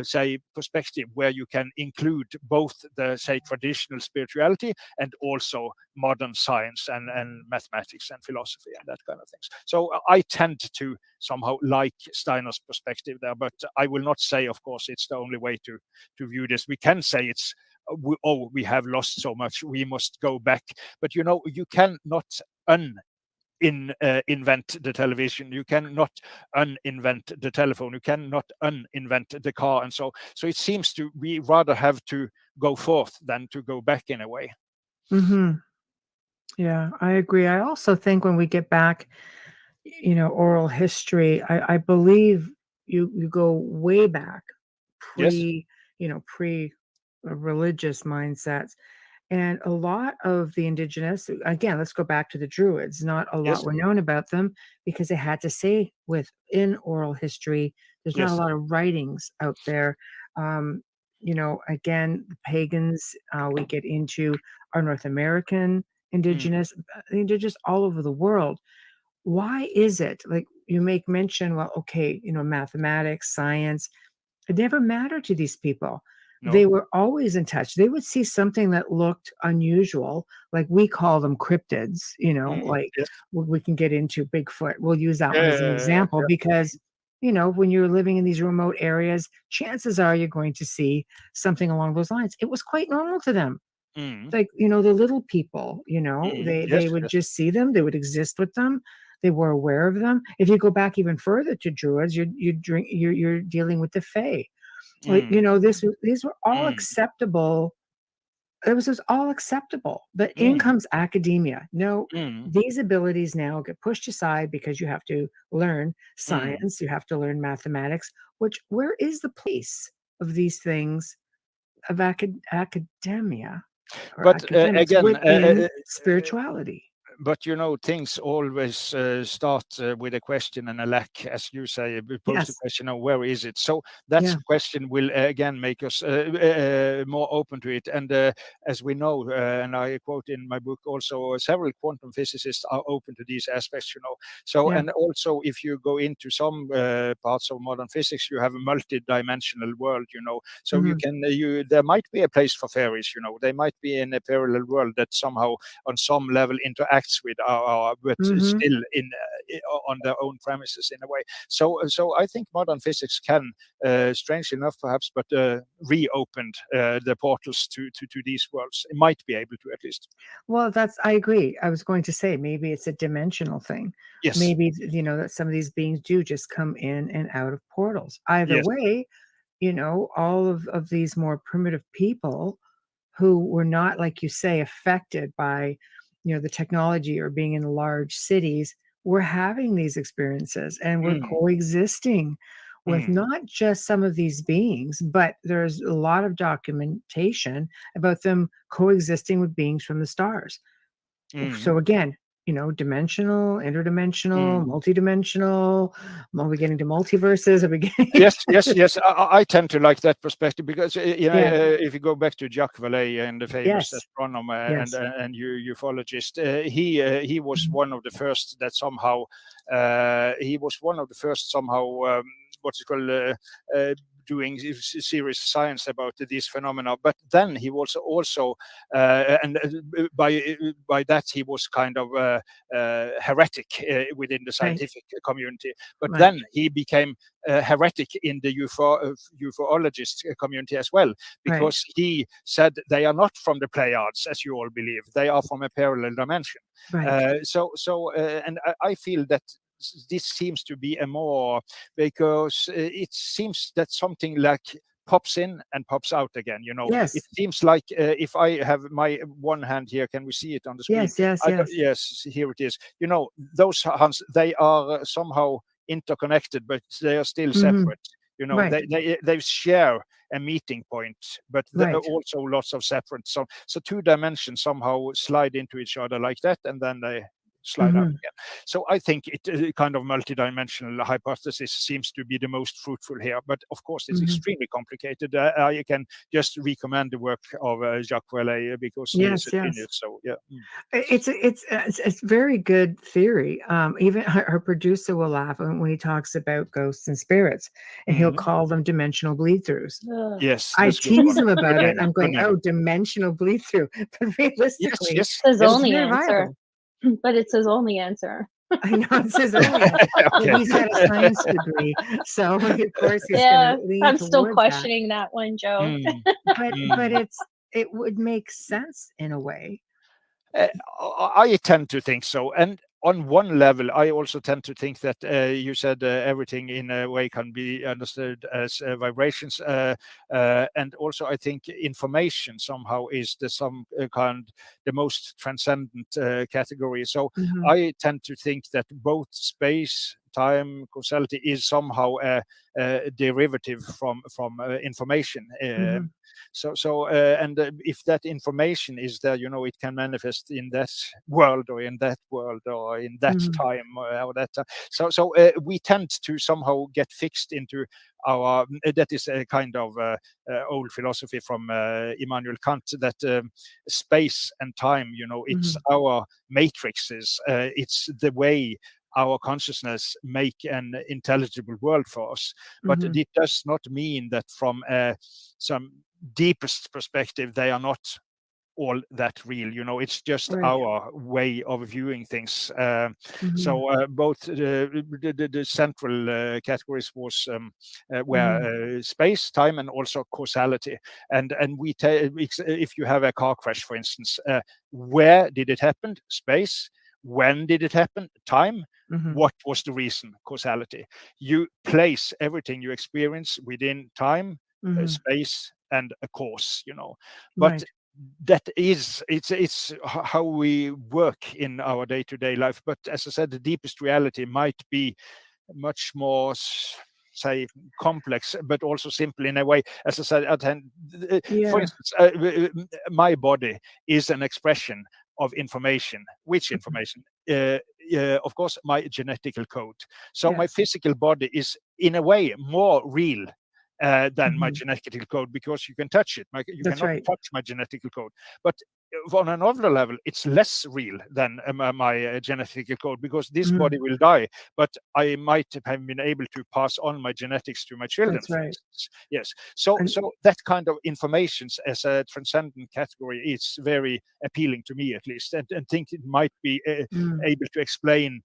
say perspective where you can include both the, say, traditional spirituality and also modern science and mathematics and philosophy and that kind of things. So I tend to somehow like Steiner's perspective there, but I will not say, of course, it's the only way to view this. We can say it's we have lost so much, we must go back. But you cannot invent the television, you cannot uninvent the telephone, you cannot uninvent the car, and so it seems to we rather have to go forth than to go back in a way. Yeah, I agree. I also think when we get back, oral history, I believe you go way back, Yes. pre religious mindsets. And a lot of the indigenous, again, let's go back to the Druids. Not a lot Yes. were known about them because they had to say within oral history. There's not a Yes. lot of writings out there. Again, the pagans, we get into our North American indigenous, indigenous all over the world. Why is it, like you make mention, well, okay, mathematics, science, it never mattered to these people. No. They were always in touch. They would see something that looked unusual, like we call them cryptids, like Yes. we can get into Bigfoot. We'll use that one as an Yeah. example because, when you're living in these remote areas, chances are you're going to see something along those lines. It was quite normal to them. Like, the little people, they Yes. would Yes. just see them, they would exist with them. They were aware of them. If you go back even further to Druids, you're dealing with the Fae. Like, these were all acceptable. It was just all acceptable. But in comes academia. No, these abilities now get pushed aside because you have to learn science, you have to learn mathematics, where is the place of these things of academia or But academics again, within spirituality? but things always start with a question and a lack, as you say. We pose the Yes. question of where is it. So that Yeah. question will again make us more open to it. And as we know, and I quote in my book also, several quantum physicists are open to these aspects. So Yeah. and also if you go into some parts of modern physics, you have a multi-dimensional world. So you can there might be a place for fairies. They might be in a parallel world that somehow on some level interacts with our but still in on their own premises in a way. So I think modern physics can, strangely enough perhaps, but reopened the portals to these worlds. It might be able to, at least. Well, I agree. I was going to say maybe it's a dimensional thing. Yes. Maybe, that some of these beings do just come in and out of portals. Either Yes. way, all of these more primitive people who were not, like you say, affected by, the technology or being in large cities, were having these experiences and we're coexisting with not just some of these beings, but there's a lot of documentation about them coexisting with beings from the stars. So again, dimensional, interdimensional, multidimensional. Are we getting to multiverses? Are we getting? Yes. I tend to like that perspective because Yeah. if you go back to Jacques Vallée and the famous Yes. astronomer Yes. and ufologist, he was one of the first that somehow what's it called, doing serious science about these phenomena. But then he was also and by that he was kind of heretic within the scientific community. But then he became heretic in the ufologist community as well, because he said they are not from the Pleiades, as you all believe. They are from a parallel dimension. And I feel that this seems to be a more, because it seems that something like pops in and pops out again. Yes. It seems like if I have my one hand here, can we see it on the screen? Yes, here it is. Those hands, they are somehow interconnected, but they are still separate. They share a meeting point, but also lots of separate. So two dimensions somehow slide into each other like that, and then they slide out again. So I think it kind of multidimensional hypothesis seems to be the most fruitful here. But of course, it's extremely complicated. I can just recommend the work of Jacques Vallée because he is a genius. So yeah, it's very good theory. Even our producer will laugh when he talks about ghosts and spirits, and he'll call them dimensional bleed-throughs. Yes, I tease him about it. I'm going, oh, dimensional bleed-through, but realistically, it's his only answer. But it's his only answer. I know it's his only answer. Well, he's got a science degree, so of course he's going to lean I'm still towards questioning that one, Joe. But it would make sense in a way. I tend to think so, and on one level, I also tend to think that you said everything in a way can be understood as vibrations, and also I think information somehow is the most transcendent category. So I tend to think that both space, time, causality is somehow a derivative from information. And if that information is there, it can manifest in that world or in that world or in that time or that time. So we tend to somehow get fixed into our that is a kind of old philosophy from Immanuel Kant, that space and time, it's our matrices, it's the way our consciousness make an intelligible world for us. But it does not mean that from some deepest perspective they are not all that real. It's just our way of viewing things. So both the central categories was were space, time, and also causality. And we if you have a car crash, for instance, where did it happen? Space. When did it happen? Time. What was the reason? Causality. You place everything you experience within time, space, and a cause. But that is it's how we work in our day-to-day life. But as I said, the deepest reality might be much more, say, complex, but also simple in a way. As I said, for instance, my body is an expression of information. Which information? Of course, my genetical code. So my physical body is, in a way, more real than my genetical code, because you can touch it. You cannot touch my genetical code. But on another level, it's less real than my genetical code, because this body will die, but I might have been able to pass on my genetics to my children. Yes. So that kind of information as a transcendent category is very appealing to me, at least, and think it might be able to explain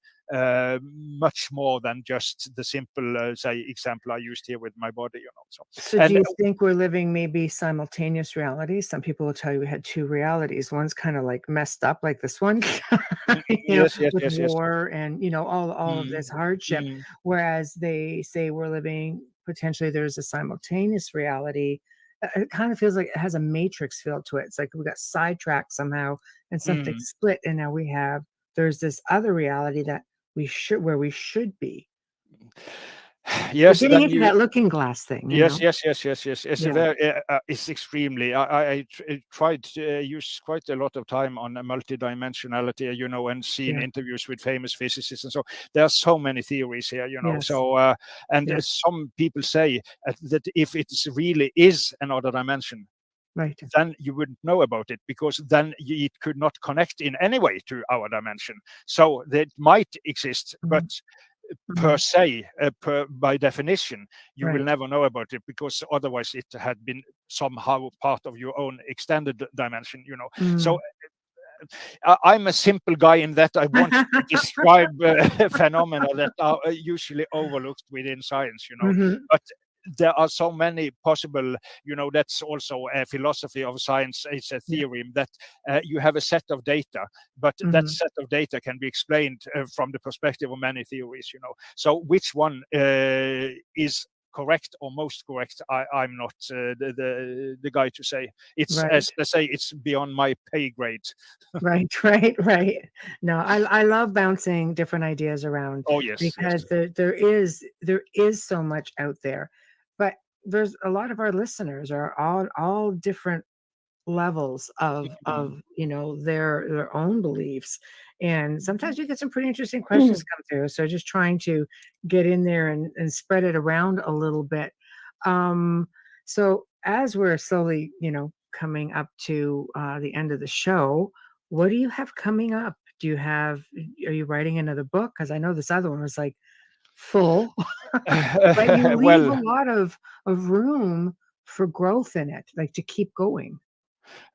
much more than just the simple say example I used here with my body. So do you think we're living maybe simultaneous realities? Some people will tell you we had two realities. One's kind of like messed up, like this one, with war and all of this hardship, whereas they say we're living, potentially there's a simultaneous reality. It kind of feels like it has a matrix feel to it. It's like we got sidetracked somehow and something split, and now there's this other reality that where we should be. Yes, we're getting into that looking glass thing. Yes. It's extremely. I tried to use quite a lot of time on multidimensionality, and seen interviews with famous physicists, and so there are so many theories here, So some people say that if it really is another dimension, then you wouldn't know about it, because then it could not connect in any way to our dimension. So that might exist, but per se, by definition, you will never know about it, because otherwise it had been somehow part of your own extended dimension. So I'm a simple guy in that I want to describe phenomena that are usually overlooked within science. But there are so many possible, that's also a philosophy of science. It's a theorem that you have a set of data, but that set of data can be explained from the perspective of many theories. So which one is correct or most correct, I'm not the guy to say. It's as they say, it's beyond my pay grade. Right. No, I love bouncing different ideas around. Oh yes, because there is so much out there, but there's a lot of our listeners are all different levels of their own beliefs, and sometimes you get some pretty interesting questions come through. So just trying to get in there and spread it around a little bit. So as we're slowly coming up to the end of the show, what do you have coming up? Are you writing another book? Because I know this other one was like full, but you leave a lot of room for growth in it, like to keep going.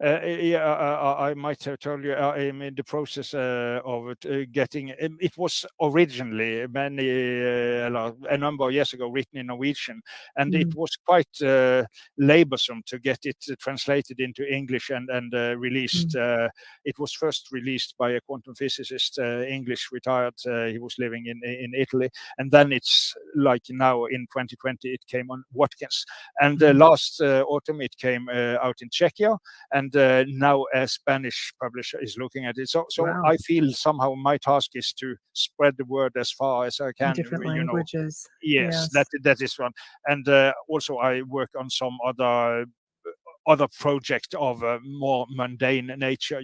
I might have told you I'm in the process of getting. It was originally a number of years ago written in Norwegian, and it was quite laborsome to get it translated into English and released. It was first released by a quantum physicist, English retired. He was living in Italy, and then it's like now in 2020 it came on Watkins, and last autumn it came out in Czechia. And now a Spanish publisher is looking at it. So wow. I feel somehow my task is to spread the word as far as I can. In different languages. Yes, that is one. And also I work on some other project of a more mundane nature,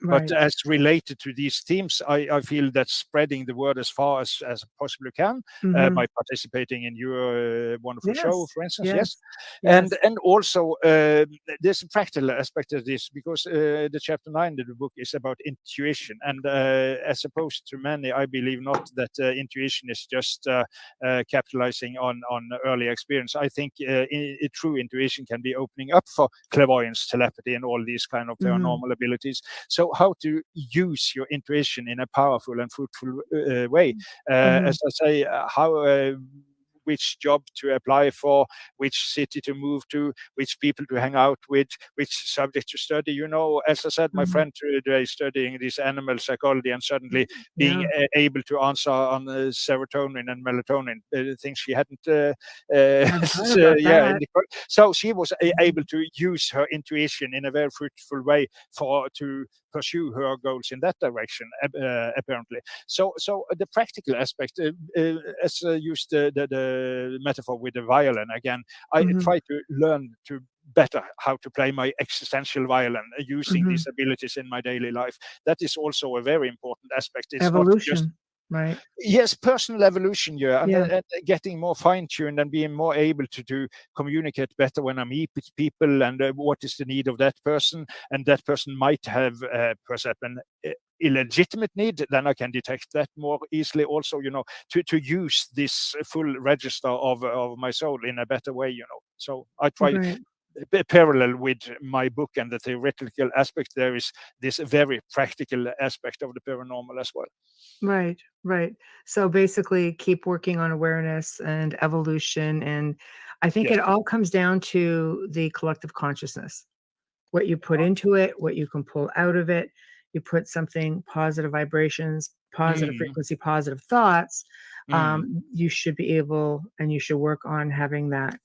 But as related to these themes, I feel that spreading the word as far as possibly can by participating in your wonderful show, for instance. Yes. And also there's a practical aspect of this, because the chapter 9 of the book is about intuition, and as opposed to many, I believe not that intuition is just capitalizing on early experience. I think true intuition can be opening up for clairvoyance, telepathy, and all these kind of paranormal abilities. So how to use your intuition in a powerful and fruitful way. As I say, how which job to apply for, which city to move to, which people to hang out with, which subject to study. As I said, my friend today studying this animal psychology and suddenly being able to answer on serotonin and melatonin, things she hadn't. So she was able to use her intuition in a very fruitful way to pursue her goals in that direction, apparently. So the practical aspect, as used the metaphor with the violin again, I try to learn to better how to play my existential violin using these abilities in my daily life. That is also a very important aspect. It's evolution. Not just, right. Yes, personal evolution, and getting more fine-tuned and being more able to communicate better when I meet with people, and what is the need of that person, and that person might have perhaps an illegitimate need, then I can detect that more easily also, to use this full register of my soul in a better way, So I try parallel with my book and the theoretical aspect, there is this very practical aspect of the paranormal as well. Right. So basically keep working on awareness and evolution. And I think it all comes down to the collective consciousness, what you put into it, what you can pull out of it. You put something, positive vibrations, positive frequency, positive thoughts. You should be able, and you should work on having that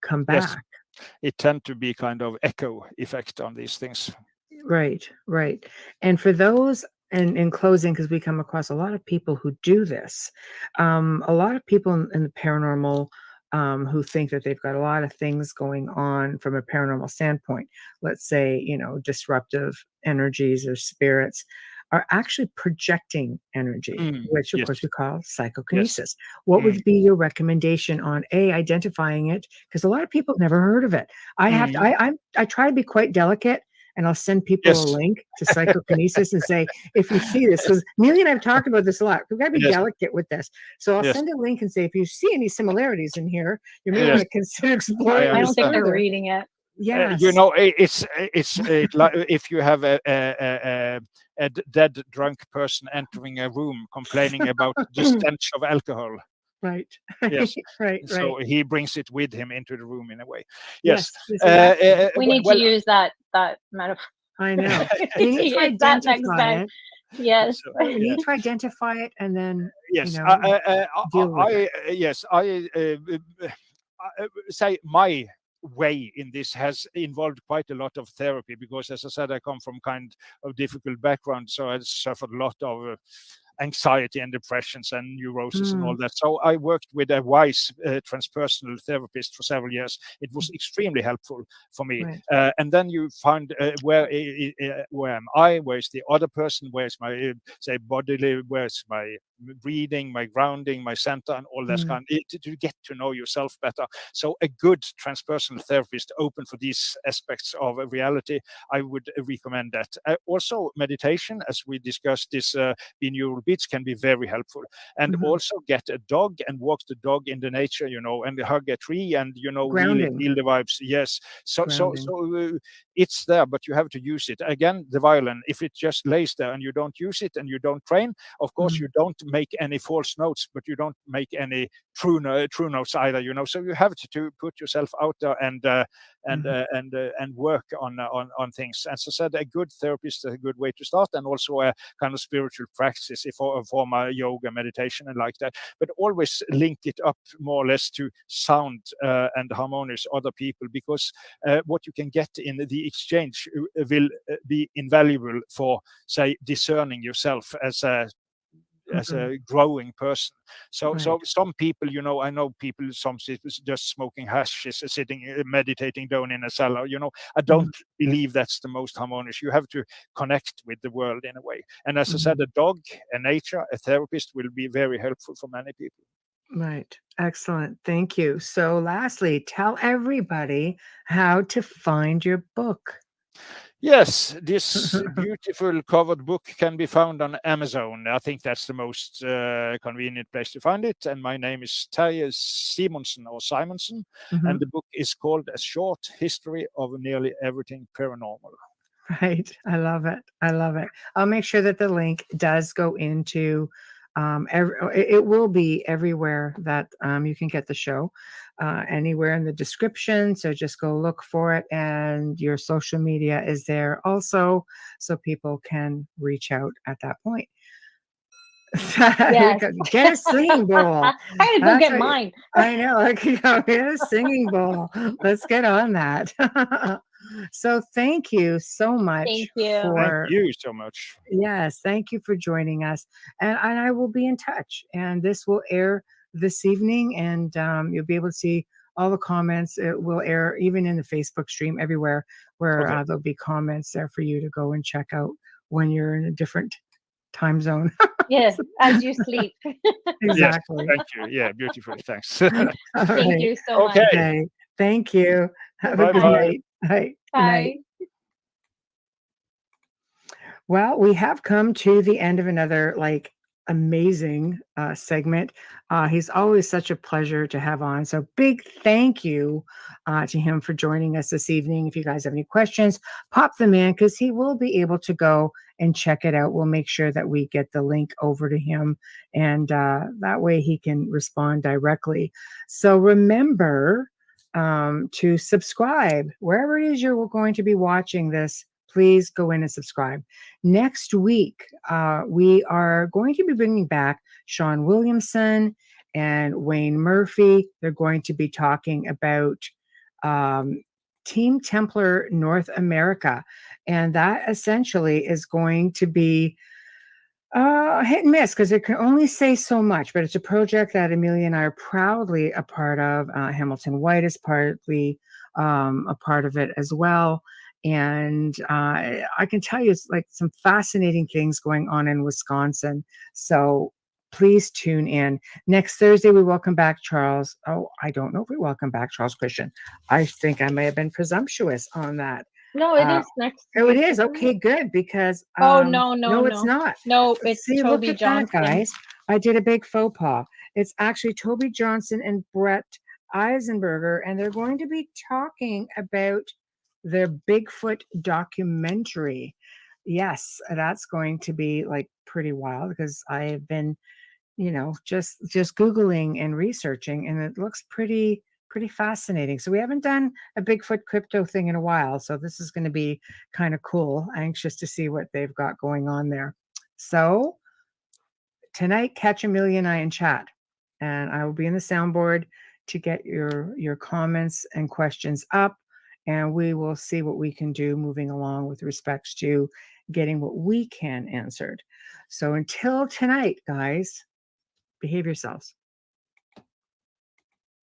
come back. It tend to be kind of echo effect on these things. Right. And for those, and in closing, because we come across a lot of people who do this, a lot of people in the paranormal who think that they've got a lot of things going on from a paranormal standpoint, let's say, disruptive energies or spirits, are actually projecting energy, which of course we call psychokinesis. What would be your recommendation on identifying it? Because a lot of people have never heard of it. I try to be quite delicate, and I'll send people a link to psychokinesis and say, if you see this, because Neely and I have talked about this a lot, we've got to be delicate with this. So I'll send a link and say, if you see any similarities in here, you may want to consider exploring. I don't think they're reading it. Yes. It's like if you have a dead drunk person entering a room complaining about the stench of alcohol. Right. Yes. right. So he brings it with him into the room in a way. Yes. We need to use that metaphor. I know. You need to identify it. Yes. You need to identify it, and then I say my way in this has involved quite a lot of therapy, because as I said, I come from kind of difficult background, so I suffered a lot of anxiety and depressions and neurosis and all that. So I worked with a wise transpersonal therapist for several years. It was extremely helpful for me. Right. And then you find where am I? Where's the other person? Where's my say bodily? Where's my breathing, my grounding, my center, and all that kind to get to know yourself better. So a good transpersonal therapist open for these aspects of reality, I would recommend that. Also meditation, as we discussed, this binaural beats can be very helpful. And also get a dog and walk the dog in the nature, and hug a tree and really feel the vibes. Yes. So it's there, but you have to use it. Again, the violin, if it just lays there and you don't use it and you don't train, of course you don't make any false notes, but you don't make any true notes either. So you have to put yourself out there and work on things. As I said, a good therapist is a good way to start, and also a kind of spiritual practice, a form of yoga, meditation, and like that. But always link it up more or less to sound and harmonious other people, because what you can get in the exchange will be invaluable for, say, discerning yourself as a growing person. So some people, I know people, some people just smoking hash, is sitting meditating down in a cellar. I don't believe that's the most harmonious. You have to connect with the world in a way. And as I said, a dog, a nature, a therapist will be very helpful for many people. Right. Excellent. Thank you. So lastly, tell everybody how to find your book. Yes, this beautiful covered book can be found on Amazon. I think that's the most convenient place to find it. And my name is Terje Simonsen, or Simonsen. And the book is called A Short History of Nearly Everything Paranormal. Right. I love it. I love it. I'll make sure that the link does go into it will be everywhere that you can get the show, anywhere in the description. So just go look for it, and your social media is there also, so people can reach out at that point. Yes. Get a singing bowl. I had to go get mine. I know. Get a singing bowl. Let's get on that. So thank you so much. Thank you. Thank you so much. Yes, thank you for joining us. And I will be in touch. And this will air this evening, and you'll be able to see all the comments. It will air even in the Facebook stream, everywhere where there'll be comments there for you to go and check out when you're in a different time zone. Yes, as you sleep. Exactly. Yes, thank you. Yeah, beautiful. Thanks. Thank you so much. Okay. Thank you. Have a good night. Bye. Bye. Well, we have come to the end of another amazing segment. He's always such a pleasure to have on. So big thank you to him for joining us this evening. If you guys have any questions, pop them in, because he will be able to go and check it out. We'll make sure that we get the link over to him, and that way he can respond directly. So remember to subscribe wherever it is you're going to be watching this. Please go in and subscribe. Next week, we are going to be bringing back Sean Williamson and Wayne Murphy. They're going to be talking about Team Templar North America. And that essentially is going to be hit and miss, because it can only say so much, but it's a project that Amelia and I are proudly a part of. Hamilton White is partly a part of it as well. And I can tell you, it's some fascinating things going on in Wisconsin. So please tune in. Next Thursday, we welcome back Charles. Oh, I don't know if we welcome back Charles Christian. I think I may have been presumptuous on that. No, it is next. Oh, it is. Okay, good. Because no, it's not. No, it's See, Toby look at Johnson. that, guys. I did a big faux pas. It's actually Toby Johnson and Brett Eisenberger, and they're going to be talking about their Bigfoot documentary. Yes, that's going to be pretty wild, because I have been, just Googling and researching, and it looks pretty fascinating. So we haven't done a Bigfoot crypto thing in a while. So this is going to be kind of cool. Anxious to see what they've got going on there. So tonight, catch Amelia and I in chat, and I will be in the soundboard to get your comments and questions up. and we will see what we can do moving along with respects to getting what we can answered. So until tonight, guys, behave yourselves.